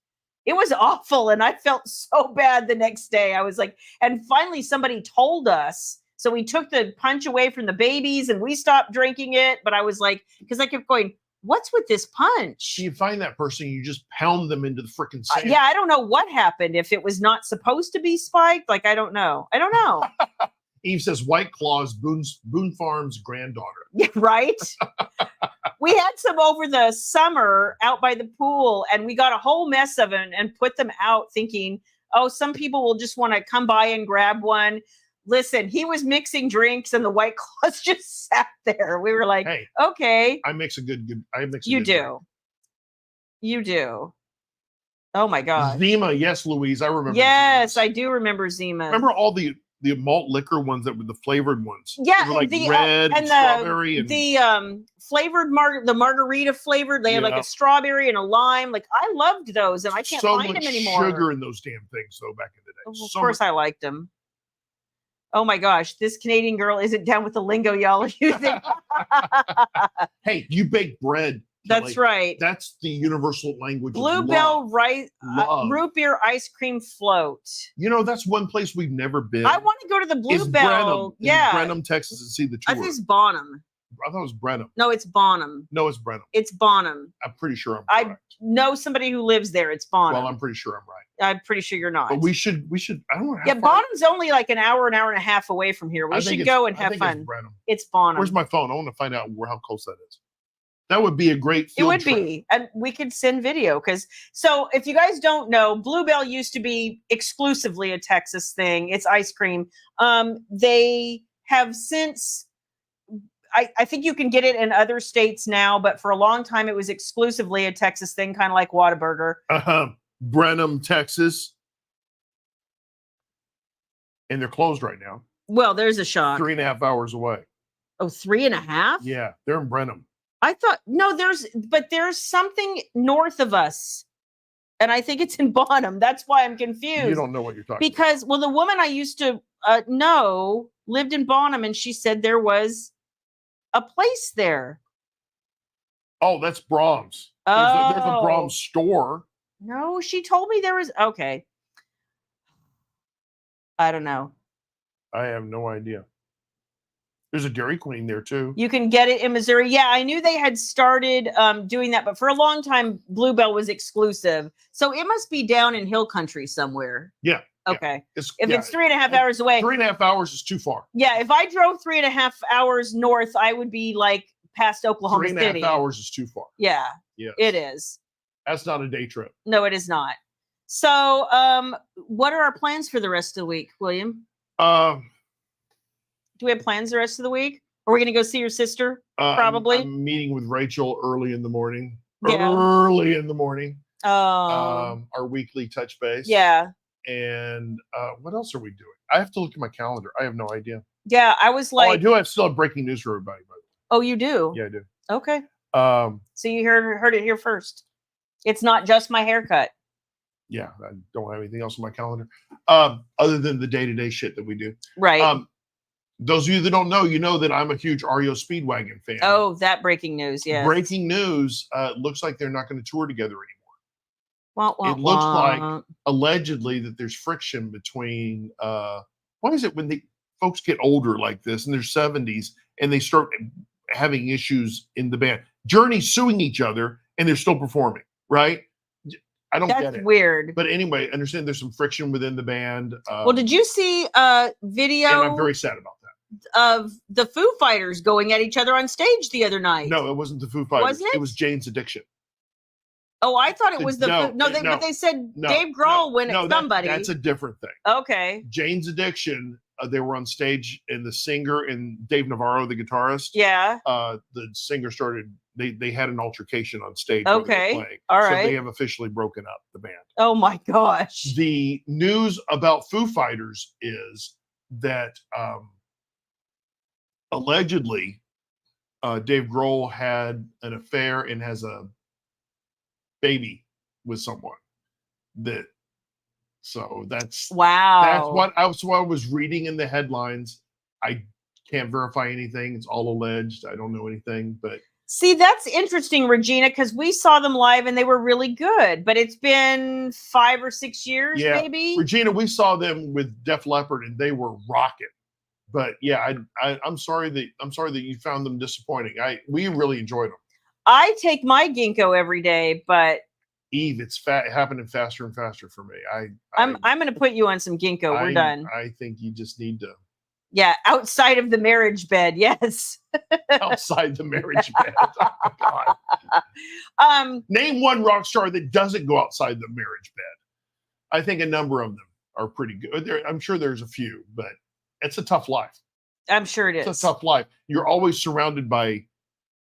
It was awful. And I felt so bad the next day. I was like, and finally somebody told us. So we took the punch away from the babies and we stopped drinking it. But I was like, because I kept going, what's with this punch? You find that person, you just pound them into the freaking sand. Yeah, I don't know what happened. If it was not supposed to be spiked, like, I don't know. Eve says White Claws, Boone Farm's granddaughter. Yeah, right. We had some over the summer out by the pool, and we got a whole mess of them and put them out thinking, oh, some people will just want to come by and grab one. Listen, he was mixing drinks and the White Claws just sat there. We were like, hey, okay. I mix a good You do. You do. Oh my God. Zima, yes, Louise. I remember. Yes, Zimas. I do remember Zima. Remember all the malt liquor ones that were the flavored ones? Yeah, they were like red and strawberry and the flavored the margarita flavored. They had like a strawberry and a lime. Like I loved those, and I can't find them anymore. So much sugar in those damn things, though, back in the day. Well, of course, I liked them. Oh my gosh, this Canadian girl isn't down with the lingo y'all are using. Hey, you bake bread. That's right. That's the universal language. Bluebell rice, root beer ice cream float. You know, that's one place we've never been. I want to go to the Bluebell. Brenham, Texas, and see the tour. I think it's Bonham. I thought it was Brenham. No, it's Bonham. No, it's Brenham. It's Bonham. I'm pretty sure I know somebody who lives there. It's Bonham. Well, I'm pretty sure I'm right. I'm pretty sure you're not. But we should. I don't know. Yeah, Bonham's only like an hour and a half away from here. We should go and have fun. It's Brenham. It's Bonham. Where's my phone? I want to find out how close that is. That would be a great field trip. Be. And we could send video so if you guys don't know, Bluebell used to be exclusively a Texas thing. It's ice cream. They have since, I think you can get it in other states now, but for a long time it was exclusively a Texas thing, kind of like Whataburger. Brenham, Texas. And they're closed right now. Well, there's a shock. 3.5 hours away. Oh, 3.5? Yeah, they're in Brenham. I thought, no, there's something north of us. And I think it's in Bonham. That's why I'm confused. You don't know what you're talking about. Well, the woman I used to know lived in Bonham, and she said there was a place there. Oh, that's Brahms. There's a Brahms store. No, she told me there was. Okay. I don't know. I have no idea. There's a Dairy Queen there too. You can get it in Missouri. Yeah, I knew they had started doing that, but for a long time, Bluebell was exclusive. So it must be down in Hill Country somewhere. Yeah. Okay. Yeah. If it's 3.5 hours away. 3.5 hours is too far. Yeah, if I drove 3.5 hours north, I would be like past Oklahoma City. 3.5 hours is too far. Yeah. Yeah. It is. That's not a day trip. No, it is not. So, what are our plans for the rest of the week, William? Do we have plans the rest of the week? Are we going to go see your sister? Probably. I'm meeting with Rachel early in the morning. Yeah. Early in the morning. Oh. Our weekly touch base. Yeah. And what else are we doing? I have to look at my calendar. I have no idea. Yeah, I was like. Oh, I do. I still have breaking news for everybody. By the way. Oh, you do? Yeah, I do. Okay. So you heard it here first. It's not just my haircut. Yeah, I don't have anything else on my calendar other than the day-to-day shit that we do. Right. Those of you that don't know, you know that I'm a huge REO Speedwagon fan. Oh, that breaking news, yeah. Breaking news, looks like they're not going to tour together anymore. It looks like, allegedly, that there's friction between, what is it when the folks get older like this, in their 70s, and they start having issues in the band? Journey's suing each other, and they're still performing, right? I don't get it. That's weird. But anyway, understand there's some friction within the band. Well, did you see a video? And I'm very sad about that. Of the Foo Fighters going at each other on stage the other night. No, it wasn't the Foo Fighters. Wasn't it? It was Jane's Addiction. Oh, I thought it was but they said Dave Grohl went at somebody. That's a different thing. Okay. Jane's Addiction, they were on stage, and the singer and Dave Navarro, the guitarist. Yeah. The singer started. They had an altercation on stage. Okay. All right. So they have officially broken up the band. Oh my gosh. The news about Foo Fighters is that allegedly Dave Grohl had an affair and has a baby with someone. That's wow. That's what I was reading in the headlines. I can't verify anything. It's all alleged. I don't know anything, but see, that's interesting, Regina, because we saw them live and they were really good, but it's been 5 or 6 years, maybe. Regina, we saw them with Def Leppard and they were rocking. But yeah, I'm sorry that you found them disappointing. We really enjoyed them. I take my ginkgo every day, but Eve, it's happening faster and faster for me. I'm going to put you on some ginkgo. We're done. I think you just need to. Yeah, outside of the marriage bed. Yes. Outside the marriage bed. Oh my God. Name one rock star that doesn't go outside the marriage bed. I think a number of them are pretty good. I'm sure there's a few, but it's a tough life. I'm sure it is. It's a tough life. You're always surrounded by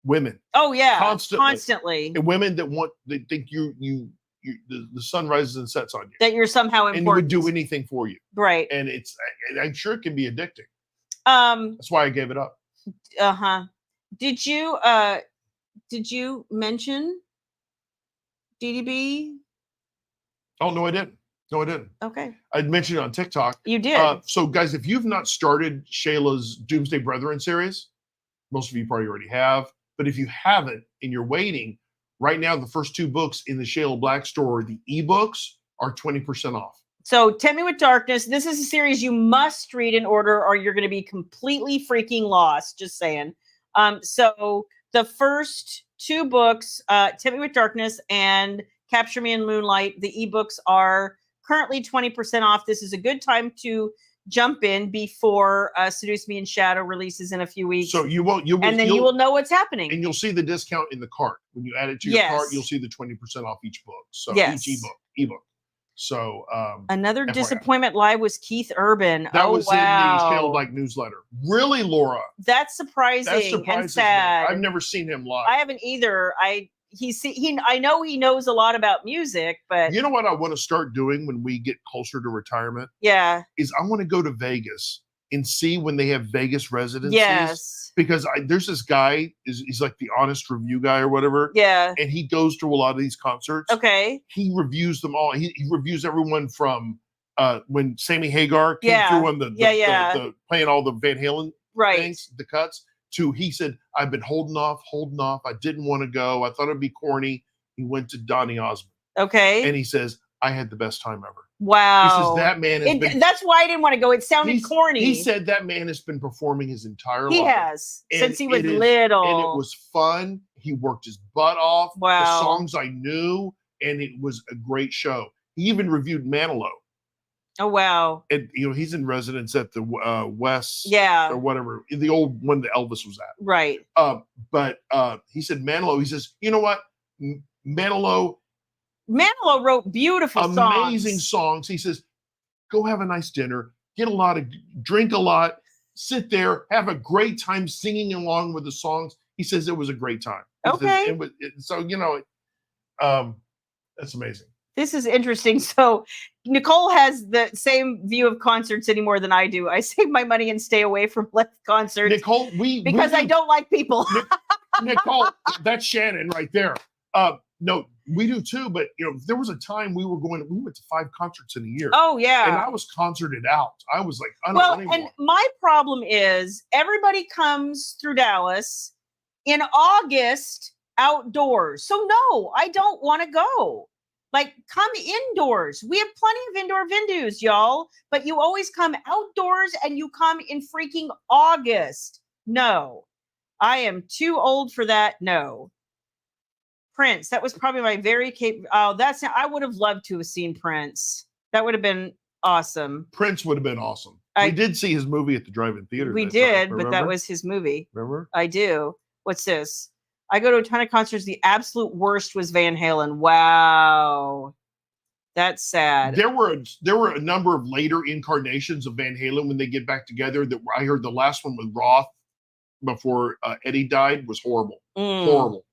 women. Oh yeah, constantly. And women that they think the sun rises and sets on you. That you're somehow important. And you would do anything for you. Right. And I'm sure it can be addicting. That's why I gave it up. Did you mention DDB? Oh no, I didn't. Okay. I'd mentioned it on TikTok. You did. So guys, if you've not started Shayla's Doomsday Brethren series, most of you probably already have. But if you haven't and you're waiting, right now the first 2 books in the Shayla Black store, the ebooks, are 20% off. So Tempt Me with Darkness. This is a series you must read in order, or you're going to be completely freaking lost. Just saying. So the first 2 books, Tempt Me with Darkness and Capture Me in Moonlight, the ebooks are currently 20% off. This is a good time to jump in before Seduce Me in Shadow releases in a few weeks. So you will know what's happening. And you'll see the discount in the cart. When you add it to your cart, you'll see the 20% off each book. So each ebook. So another FYI. Disappointment live was Keith Urban. That was in the Shayla Black newsletter. Really, Laura? That's surprising and sad. I've never seen him live. I haven't either. I know he knows a lot about music, but you know what I want to start doing when we get closer to retirement? Yeah. Is I want to go to Vegas and see when they have Vegas residencies. Yes. Because there's this guy, he's like the honest review guy or whatever. Yeah. And he goes to a lot of these concerts. Okay. He reviews them all. He reviews everyone from when Sammy Hagar came through on the playing all the Van Halen things, the cuts. He said, I've been holding off. I didn't want to go. I thought it'd be corny. He went to Donny Osmond. Okay. And he says, I had the best time ever. Wow. He says, that man that's why I didn't want to go. It sounded corny. He said that man has been performing his entire life. He has. Since he was little. And it was fun. He worked his butt off. Wow. The songs I knew. And it was a great show. He even reviewed Manilow. Oh, wow. And, he's in residence at the West or whatever, the old one that Elvis was at. Right. But he said Manilow, he says, you know what? Manilow wrote beautiful amazing songs. He says, go have a nice dinner, drink a lot, sit there, have a great time singing along with the songs. He says it was a great time. Okay. That's amazing. This is interesting. So Nicole has the same view of concerts anymore than I do. I save my money and stay away from concerts. Nicole, because I don't like people. Nicole, that's Shannon right there. No, we do too. But there was a time we went to 5 concerts in a year. Oh yeah. And I was concerted out. I was like, I don't know anymore. And my problem is everybody comes through Dallas in August outdoors. So no, I don't want to go. Like, come indoors. We have plenty of indoor venues, y'all. But you always come outdoors and you come in freaking August. No, I am too old for that. No. Prince. That was probably my very I would have loved to have seen Prince. That would have been awesome. Prince would have been awesome. We did see his movie at the drive-in theater. We did, but that was his movie. Remember? I do. What's this? I go to a ton of concerts. The absolute worst was Van Halen. Wow. That's sad. There were a number of later incarnations of Van Halen when they get back together. That I heard the last one with Roth before Eddie died was horrible. Horrible.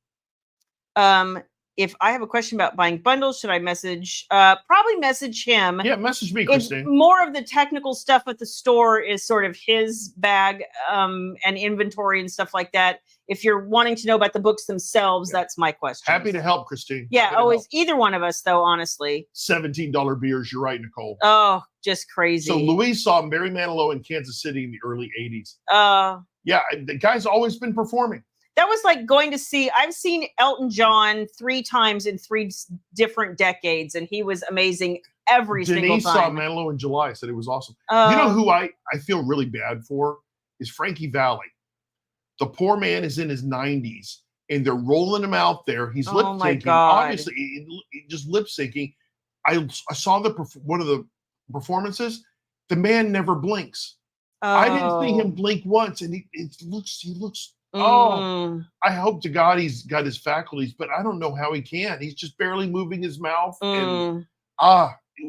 If I have a question about buying bundles, should I message? Probably message him. Yeah, message me, Christine. More of the technical stuff at the store is sort of his bag and inventory and stuff like that. If you're wanting to know about the books themselves, that's my question. Happy to help, Christine. Yeah, always. Either one of us, though, honestly. $17 beers. You're right, Nicole. Oh, just crazy. So Louise saw Barry Manilow in Kansas City in the early 80s. Yeah, the guy's always been performing. That was like going to see, I've seen Elton John 3 times in 3 different decades, and he was amazing every single time. Denise saw Manilow in July, said it was awesome. You know who I feel really bad for is Frankie Valli. The poor man is in his 90s, and they're rolling him out there. He's lip syncing. Obviously, just lip syncing. I saw one of the performances. The man never blinks. I didn't see him blink once, and he looks. Oh, I hope to God he's got his faculties, but I don't know how he can. He's just barely moving his mouth, and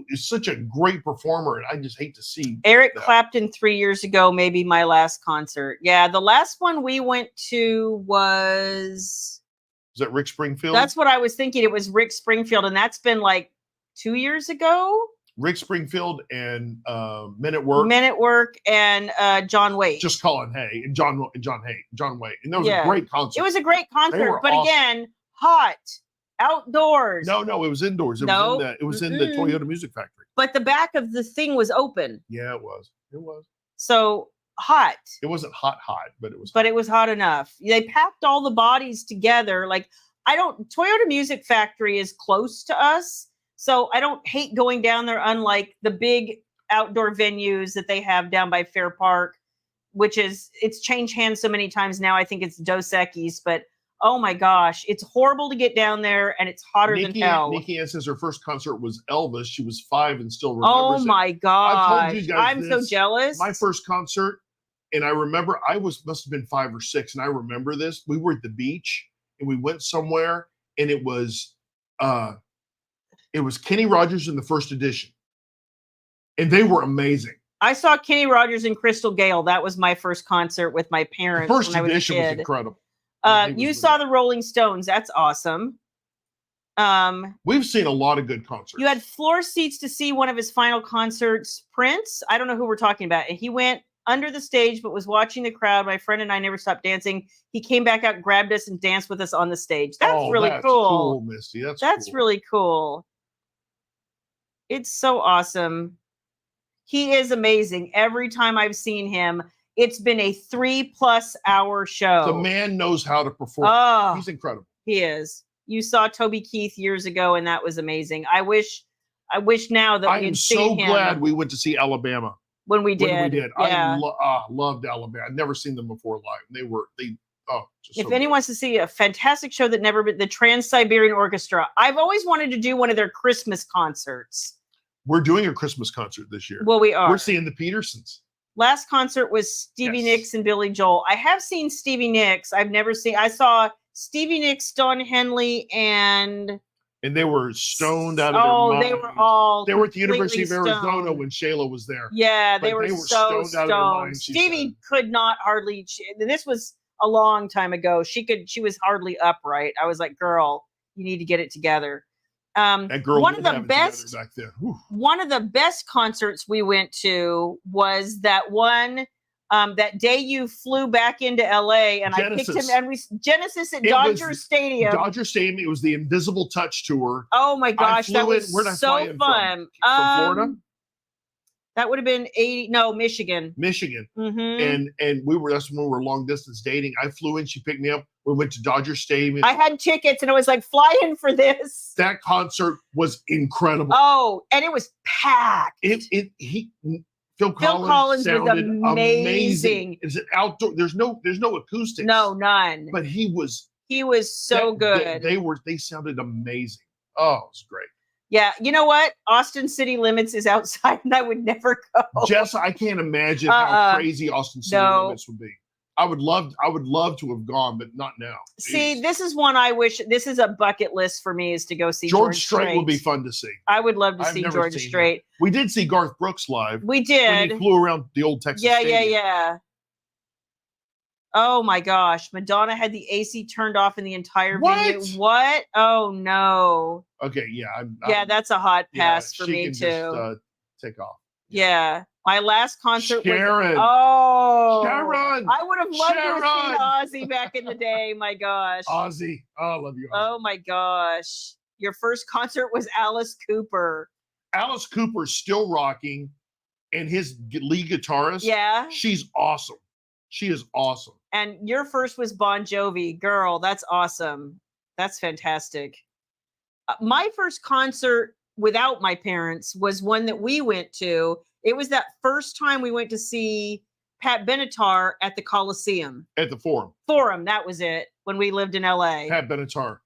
he's such a great performer, and I just hate to see Eric Clapton 3 years ago, maybe my last concert. Yeah, the last one we went to was that Rick Springfield? That's what I was thinking. It was Rick Springfield, and that's been like 2 years ago. Rick Springfield and Men at Work. Men at Work and John Waite. Just Colin Hay and John Waite. And that was a great concert. It was a great concert, but awesome. Again, hot. Outdoors. No, it was indoors. It was in the Toyota Music Factory. But the back of the thing was open. Yeah, it was. So hot. It wasn't hot, but it was. But it was hot enough. They packed all the bodies together. Like Toyota Music Factory is close to us, so I don't hate going down there. Unlike the big outdoor venues that they have down by Fair Park, it's changed hands so many times now. I think it's Dos Equis, but. Oh my gosh, it's horrible to get down there, and it's hotter than hell. Nikki Ann says her first concert was Elvis. She was 5 and still remembers it. Oh my gosh. I told you guys I'm so jealous. My first concert, and I remember must have been 5 or 6, and I remember this. We were at the beach, and we went somewhere, and it was Kenny Rogers in the first edition, and they were amazing. I saw Kenny Rogers and Crystal Gayle. That was my first concert with my parents. The first edition was incredible. You saw the Rolling Stones. That's awesome. We've seen a lot of good concerts. You had floor seats to see one of his final concerts, Prince. I don't know who we're talking about. And he went under the stage, but was watching the crowd. My friend and I never stopped dancing. He came back out, grabbed us, and danced with us on the stage. That's really cool. Misty. That's cool. Really cool. It's so awesome. He is amazing. Every time I've seen him, it's been a 3+ hour show. The man knows how to perform. Oh, he's incredible. He is. You saw Toby Keith years ago, and that was amazing. I wish now that we'd seen him. I'm so glad we went to see Alabama. When we did. Yeah. I loved Alabama. I'd never seen them before live. If anyone wants to see a fantastic show that never been, the Trans-Siberian Orchestra. I've always wanted to do one of their Christmas concerts. We're doing a Christmas concert this year. Well, we are. We're seeing the Petersons. Last concert was Stevie Nicks and Billy Joel. I have seen Stevie Nicks. I saw Stevie Nicks, Don Henley, and they were stoned out of their mind. They were at the University of Arizona when Shayla was there. Yeah, they were so stoned. Out of their mind, Stevie could not hardly. This was a long time ago. She was hardly upright. I was like, girl, you need to get it together. That girl one of the best back then. One of the best concerts we went to was that one that day you flew back into LA, and Genesis. I picked him, and Genesis at Dodger Stadium. Dodger Stadium. It was the Invisible Touch tour. Oh my gosh, that was so fun. From Florida. That would have been Michigan. Mm-hmm. And that's when we were long distance dating. I flew in, she picked me up. We went to Dodger Stadium. I had tickets, and I was like, fly in for this. That concert was incredible. Oh, and it was packed. Phil Collins was amazing. It's an outdoor. There's no acoustics. No, none. But he was so good. They sounded amazing. Oh, it was great. Yeah, you know what? Austin City Limits is outside, and I would never go. Jess, I can't imagine how crazy Austin City Limits would be. I would love to have gone, but not now. See, this is one I wish. This is a bucket list for me, is to go see George Strait. Would be fun to see. I would love to see George Strait. We did see Garth Brooks live. We did. When he flew around the old Texas Stadium. Yeah. Oh my gosh, Madonna had the AC turned off in the entire venue. What? Oh no. Okay, that's a hot pass for me too. Just, take off. Yeah. My last concert Sharon. Sharon. I would have loved to see Ozzy back in the day. My gosh. Ozzy. Oh, I love you, Ozzy. Oh my gosh. Your first concert was Alice Cooper. Alice Cooper's still rocking, and his lead guitarist. Yeah. She's awesome. She is awesome. And your first was Bon Jovi. Girl, that's awesome. That's fantastic. My first concert without my parents was one that we went to. It was that first time we went to see Pat Benatar at the Coliseum. At the Forum. Forum, that was it, when we lived in LA. Pat Benatar.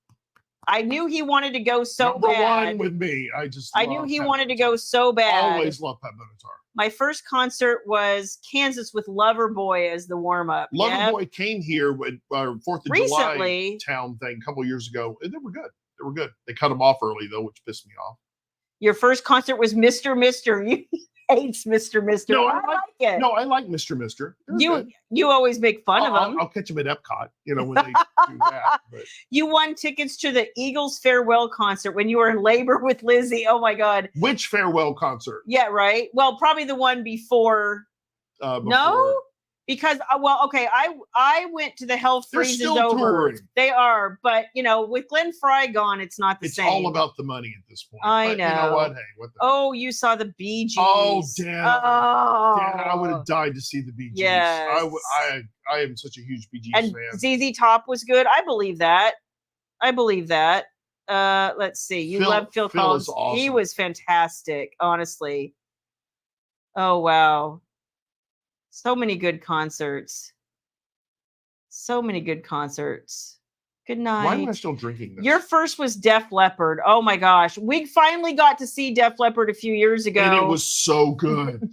I knew he wanted to go so Number bad. one with me. I knew he wanted to go so bad. Always love Pat Benatar. My first concert was Kansas with Loverboy as the warm-up. Loverboy came here with our 4th of July town thing a couple years ago, and they were good. They were good. They cut them off early, though, which pissed me off. Your first concert was Mr. Mister. You hates Mr. Mister. No, I like it. No, I like Mr. Mister. You always make fun of him. I'll catch him at Epcot, when they do that. But. You won tickets to the Eagles farewell concert when you were in labor with Lizzie. Oh my God. Which farewell concert? Yeah, right. Well, probably the one before. No? Because I went to the Hell Freezes Over. Touring. They are, but with Glenn Fry gone, it's not the same. It's all about the money at this point. I know. You know what? Hey, you saw the Bee Gees. Oh, damn! I would have died to see the Bee Gees. Yes. I am such a huge Bee Gees fan. And ZZ Top was good. I believe that. Let's see. You love Phil Collins. Awesome. He was fantastic. Honestly. Oh wow. So many good concerts. Good night. Why am I still drinking this? Your first was Def Leppard. Oh my gosh. We finally got to see Def Leppard a few years ago. And it was so good.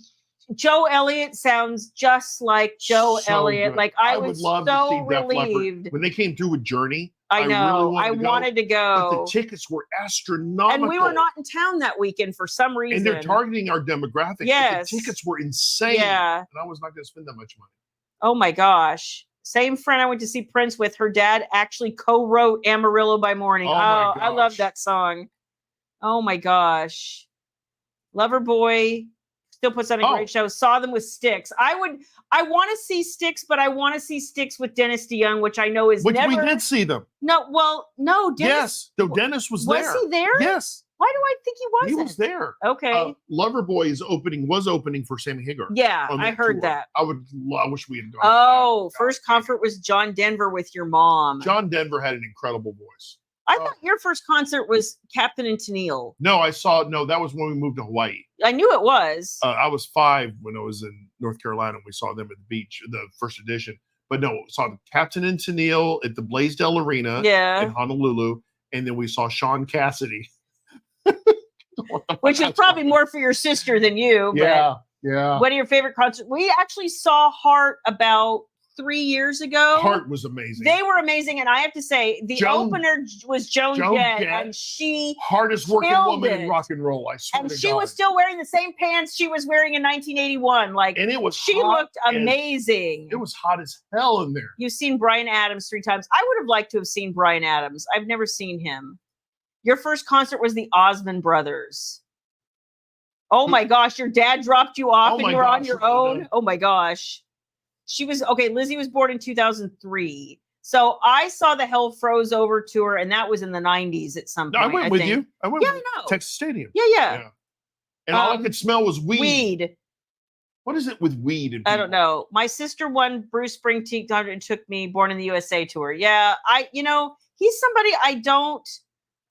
Joe Elliott sounds just like Joe Elliott. Good. Like I was love so to see relieved. When they came through with Journey. I know. I wanted to go. But the tickets were astronomical. And we were not in town that weekend for some reason. And they're targeting our demographic. Yes. The tickets were insane. Yeah. And I was not going to spend that much money. Oh my gosh. Same friend I went to see Prince with, her dad actually co-wrote Amarillo by Morning. Oh I love that song. Oh my gosh. Loverboy still puts on a great show. Saw them with Styx. I want to see Styx, but I want to see Styx with Dennis DeYoung, which I know is we did see them. No, Dennis. Yes, Dennis was there. Was he there? Yes. Why do I think he wasn't? He was there. Okay. Loverboy was opening for Sammy Hagar. Yeah, I heard that. I wish we had gone. Oh, first concert was John Denver with your mom. John Denver had an incredible voice. I thought your first concert was Captain and Tennille. No, that was when we moved to Hawaii. I knew it was. I was 5 when I was in North Carolina. We saw them at the beach, the first edition. But no, saw Captain and Tennille at the Blaisdell Arena in Honolulu. And then we saw Sean Cassidy. Which is probably more for your sister than you. Yeah. One of your favorite concerts. We actually saw Heart about 3 years ago. Heart was amazing. They were amazing, and I have to say, the opener was Joan Jett, and she hardest working woman in rock and roll. I swear. And she was still wearing the same pants she was wearing in 1981. And it was. She looked amazing. It was hot as hell in there. You've seen Bryan Adams 3 times. I would have liked to have seen Bryan Adams. I've never seen him. Your first concert was the Osmond Brothers. Oh my gosh, your dad dropped you off and you were on your own. Oh my gosh. Lizzie was born in 2003. So I saw the Hell Froze Over tour, and that was in the 90s at some point. I went with you. I went with Texas Stadium. Yeah. And all I could smell was weed. Weed. What is it with weed? I don't know. My sister won Bruce Springsteen and took me Born in the USA tour. Yeah. He's somebody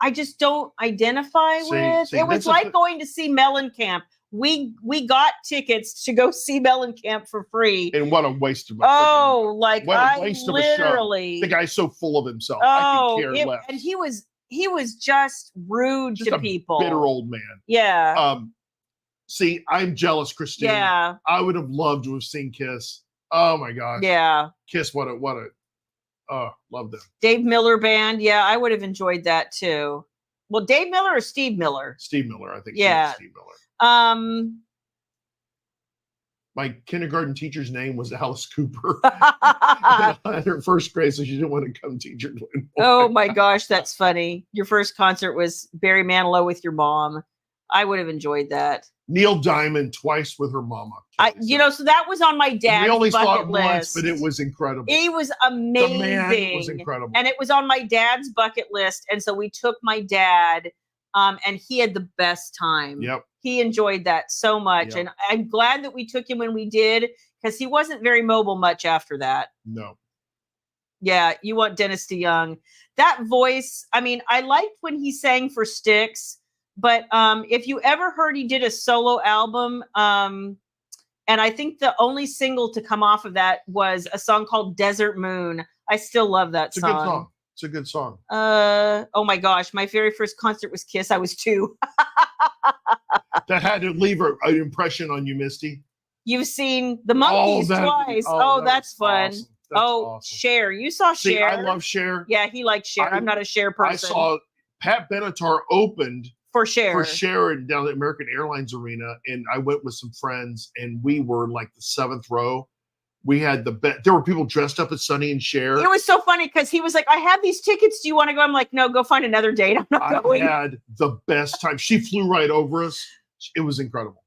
I just don't identify with. It was like going to see Mellencamp. We got tickets to go see Mellencamp for free. And what a waste of what a waste of a show. The guy's so full of himself. I could care less. And he was just rude to people. Bitter old man. Yeah. See, I'm jealous, Christine. Yeah. I would have loved to have seen Kiss. Oh my gosh. Yeah. Kiss, what a love them. Dave Miller Band. Yeah, I would have enjoyed that too. Well, Dave Miller or Steve Miller? Steve Miller, I think. Yeah. Steve Miller. My kindergarten teacher's name was Alice Cooper. In her first grade, so she didn't want to come teach her. Oh my gosh, that's funny. Your first concert was Barry Manilow with your mom. I would have enjoyed that. Neil Diamond twice with her mama. So that was on my dad's we only saw it bucket list. Once, but it was incredible. He was amazing. The man was incredible. And it was on my dad's bucket list. And so we took my dad, and he had the best time. Yep. He enjoyed that so much. Yep. And I'm glad that we took him when we did, because he wasn't very mobile much after that. No. Yeah, you want Dennis DeYoung. That voice, I liked when he sang for Styx. But if you ever heard he did a solo album, and I think the only single to come off of that was a song called Desert Moon. I still love that song. It's a good song. It's a good song. Oh my gosh, my very first concert was Kiss. I was 2. That had to leave an impression on you, Misty. You've seen the Monkees twice. Oh, that's fun. Awesome. That's awesome. Cher. You saw Cher. I love Cher. Yeah, he likes Cher. I'm not a Cher person. I saw Pat Benatar opened for Cher down at American Airlines Arena, and I went with some friends, and we were like the 7th row. We had the best. There were people dressed up as Sonny and Cher. It was so funny because he was like, "I have these tickets. Do you want to go?" I'm like, "No, go find another date. I'm not going." I had the best time. She flew right over us. It was incredible.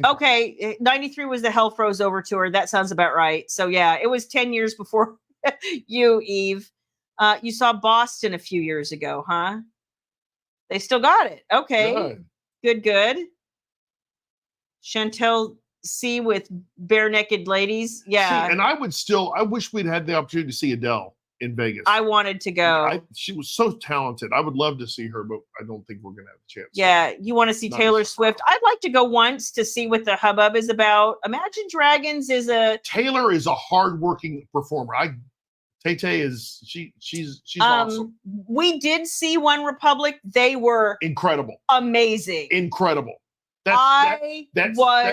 Okay, 93 was the Hell Froze Over tour. That sounds about right. So yeah, it was 10 years before you, Eve. You saw Boston a few years ago, huh? They still got it. Okay, good. Chantel C with Bare Naked Ladies. Yeah, see, and I wish we'd had the opportunity to see Adele in Vegas. I wanted to go. She was so talented. I would love to see her, but I don't think we're gonna have a chance. Yeah, you want to see Taylor Swift? I'd like to go once to see what the hubbub is about. Imagine Dragons is Taylor is a hardworking performer. Tay is she's awesome. We did see One Republic. They were incredible, amazing, incredible. That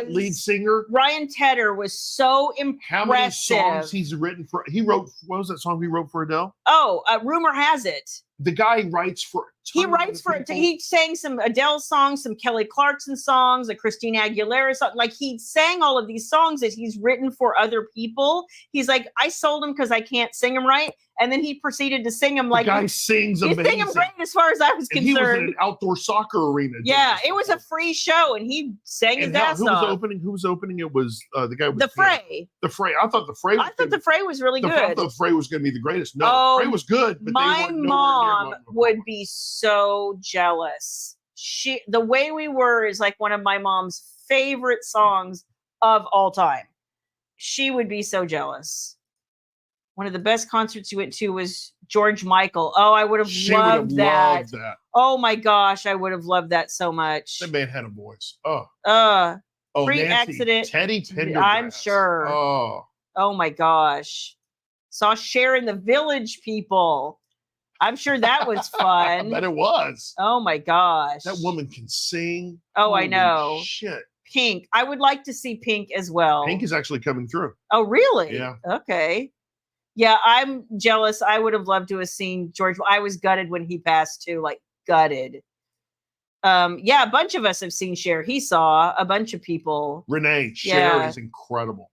lead singer Ryan Tedder was so impressive. How many songs he's written for? He wrote. What was that song he wrote for Adele? Oh, Rumor Has It. The guy writes for. He sang some Adele songs, some Kelly Clarkson songs, a Christina Aguilera song. Like he sang all of these songs that he's written for other people. He's like, I sold them because I can't sing them right. And then he proceeded to sing them like the guy sings amazing. He sang them great as far as I was concerned. He was in an outdoor soccer arena. Yeah, it was a free show, and he sang his ass off. Who was opening? It was the guy with The Fray. The Fray. I thought the Fray. The Fray was really good. I thought the Fray was going to be the greatest. No, the Fray was good. But my mom would be so jealous. The Way We Were is like one of my mom's favorite songs of all time. She would be so jealous. One of the best concerts you went to was George Michael. Oh, I would have loved that. Oh my gosh, I would have loved that so much. That man had a voice. Oh, Free Accident. Teddy Pendergrass. I'm sure. Oh my gosh. Saw Cher in the Village, people. I'm sure that was fun. I bet it was. Oh my gosh. That woman can sing. Oh, holy I know. Shit. Pink. I would like to see Pink as well. Pink is actually coming through. Oh, really? Yeah. Okay. Yeah, I'm jealous. I would have loved to have seen George. I was gutted when he passed too, like gutted. Yeah, a bunch of us have seen Cher. He saw a bunch of people. Renee, Cher is incredible.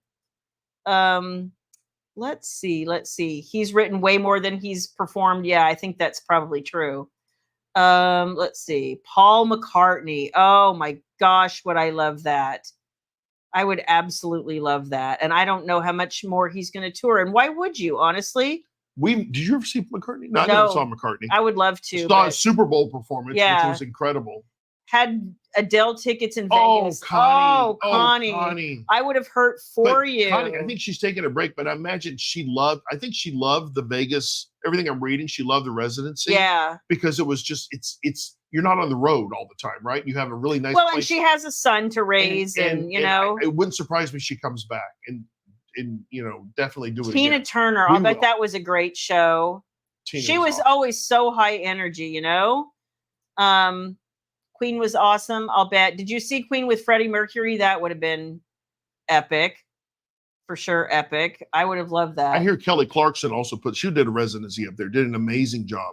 Let's see. He's written way more than he's performed. Yeah, I think that's probably true. Let's see. Paul McCartney. Oh my gosh, would I love that. I would absolutely love that. And I don't know how much more he's going to tour. And why would you, honestly? Did you ever see McCartney? No, I never saw McCartney. I would love to. Saw a Super Bowl performance, which was incredible. Had Adele tickets in Vegas. Connie. I would have hurt for you. Connie, I think she's taking a break, but I imagine she loved the Vegas, everything I'm reading, she loved the residency. Yeah. Because it was just, it's you're not on the road all the time, right? You have a really nice place. And she has a son to raise and you know. It wouldn't surprise me if she comes back and definitely do it Tina again. Turner, I bet that was a great show. She was always so high energy, you know? Queen was awesome, I'll bet. Did you see Queen with Freddie Mercury? That would have been epic. For sure, epic. I would have loved that. I hear Kelly Clarkson also she did a residency up there, did an amazing job.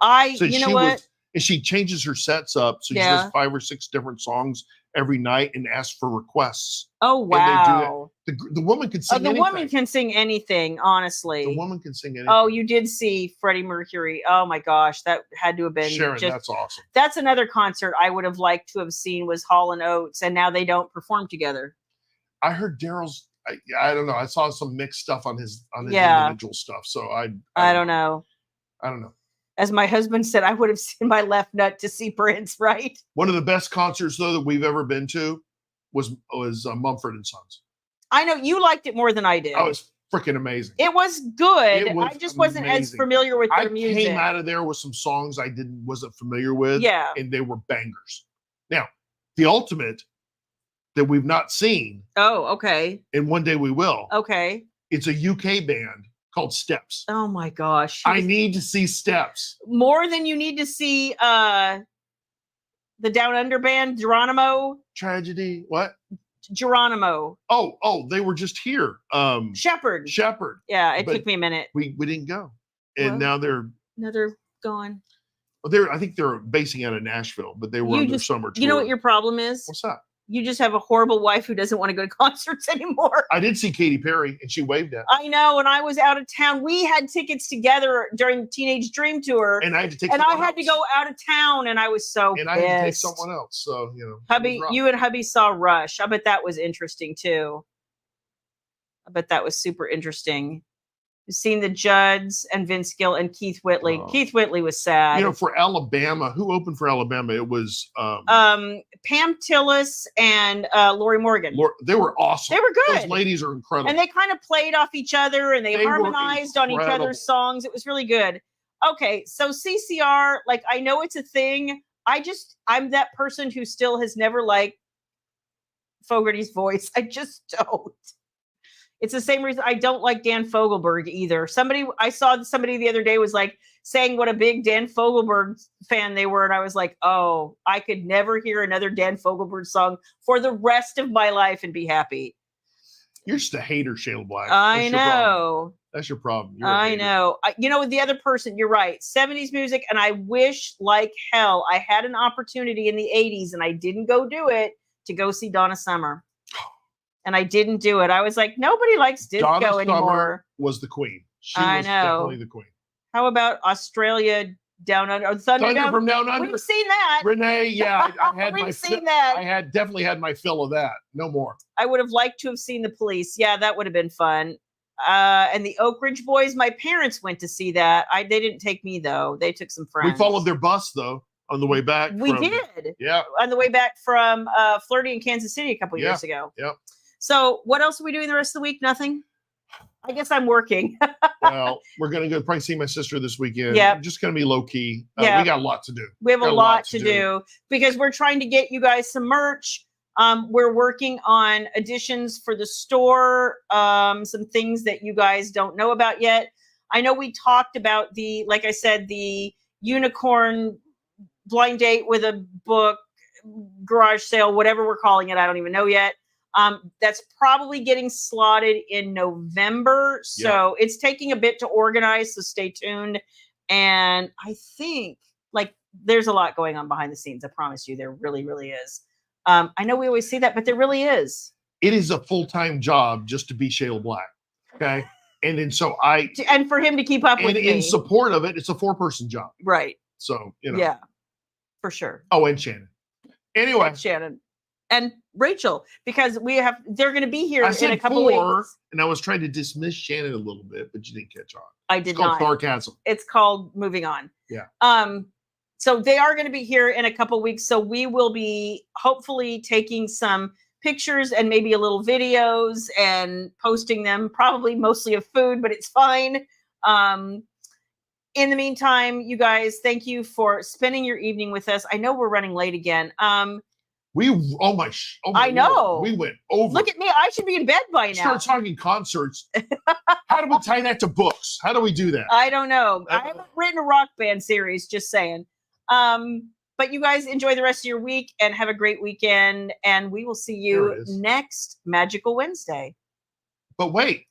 And she changes her sets up. So she does 5 or 6 different songs every night and asks for requests. Oh, wow. The woman can sing anything. The woman can sing anything, honestly. The woman can sing anything. Oh, you did see Freddie Mercury. Oh, my gosh. That had to have been Sharon, that's awesome. That's another concert I would have liked to have seen was Hall & Oates, and now they don't perform together. I heard Daryl's, I don't know. I saw some mixed stuff on his individual stuff. So I don't know. I don't know. As my husband said, I would have seen my left nut to see Prince, right? One of the best concerts, though, that we've ever been to was Mumford & Sons. I know you liked it more than I did. Oh, it was freaking amazing. It was good. I just wasn't as familiar with their music. I came out of there with some songs I wasn't familiar with. Yeah. And they were bangers. Now, the ultimate that we've not seen. Oh, okay. And one day we will. Okay. It's a UK band called Steps. Oh my gosh. I need to see Steps. More than you need to see the Down Under band, Geronimo. Tragedy. What? Geronimo. Oh, they were just here. Shepherd. Yeah, it took me a minute. We didn't go. And now they're gone. Well, I think they're basing out of Nashville, but they were on their summer tour. You know what your problem is? What's that? You just have a horrible wife who doesn't want to go to concerts anymore. I did see Katy Perry, and she waved at me. I know, and I was out of town. We had tickets together during the Teenage Dream Tour, and I had to take. And I had to go out of town, and I was so pissed. I had to take someone else. So hubby, you and hubby saw Rush. I bet that was interesting too. I bet that was super interesting. You've seen the Judds and Vince Gill and Keith Whitley. Keith Whitley was sad. For Alabama, who opened for Alabama? It was Pam Tillis and Lori Morgan. They were awesome. They were good. Those ladies are incredible. And they kind of played off each other and they harmonized on each other's songs. It was really good. Okay, so CCR, like, I know it's a thing. I'm that person who still has never liked Fogerty's voice. I just don't. It's the same reason I don't like Dan Fogelberg either. I saw somebody the other day was like saying what a big Dan Fogelberg fan they were. And I was like, oh, I could never hear another Dan Fogelberg song for the rest of my life and be happy. You're just a hater, Shayla Black. I know. That's your problem. I know. The other person, you're right. 70s music. And I wish like hell I had an opportunity in the 80s and I didn't go do it to go see Donna Summer. And I didn't do it. I was like, nobody likes disco Donna anymore. Summer was the queen. She was definitely the queen. How about Australia Down Under? Thunder from Down Under. We've seen that. Renee, yeah, I had We've seen that. I definitely had my fill of that. No more. I would have liked to have seen the Police. Yeah, that would have been fun. And the Oak Ridge Boys, my parents went to see that. They didn't take me though. They took some friends. We followed their bus though on the way back. We did. Yeah. On the way back from Flirty in Kansas City a couple years ago. Yeah. So what else are we doing the rest of the week? Nothing. I guess I'm working. Well, we're going to go probably see my sister this weekend. Yeah. Just going to be low key. We got a lot to do. We have a lot to do because we're trying to get you guys some merch. We're working on additions for the store. Some things that you guys don't know about yet. I know we talked about like I said, the unicorn blind date with a book, garage sale, whatever we're calling it. I don't even know yet. That's probably getting slotted in November. So it's taking a bit to organize. So stay tuned. And I think there's a lot going on behind the scenes. I promise you, there really, really is. I know we always say that, but there really is. It is a full-time job just to be Shayla Black. Okay. And then and for him to keep up with me. In support of it, it's a 4-person job. Right. So, Yeah, for sure. Oh, and Shannon. Anyway. Shannon. And Rachel, because they're going to be here in a couple weeks. And I was trying to dismiss Shannon a little bit, but you didn't catch on. I did not. It's called Sarcasm. It's called Moving On. Yeah. So they are going to be here in a couple weeks. So we will be hopefully taking some pictures and maybe a little videos and posting them, probably mostly of food, but it's fine. In the meantime, you guys, thank you for spending your evening with us. I know we're running late again. I know. Lord, we went over. Look at me. I should be in bed by now. Start talking concerts. How do we tie that to books? How do we do that? I don't know. I haven't written a rock band series, just saying. But you guys enjoy the rest of your week and have a great weekend. And we will see you next Magical Wednesday. But wait.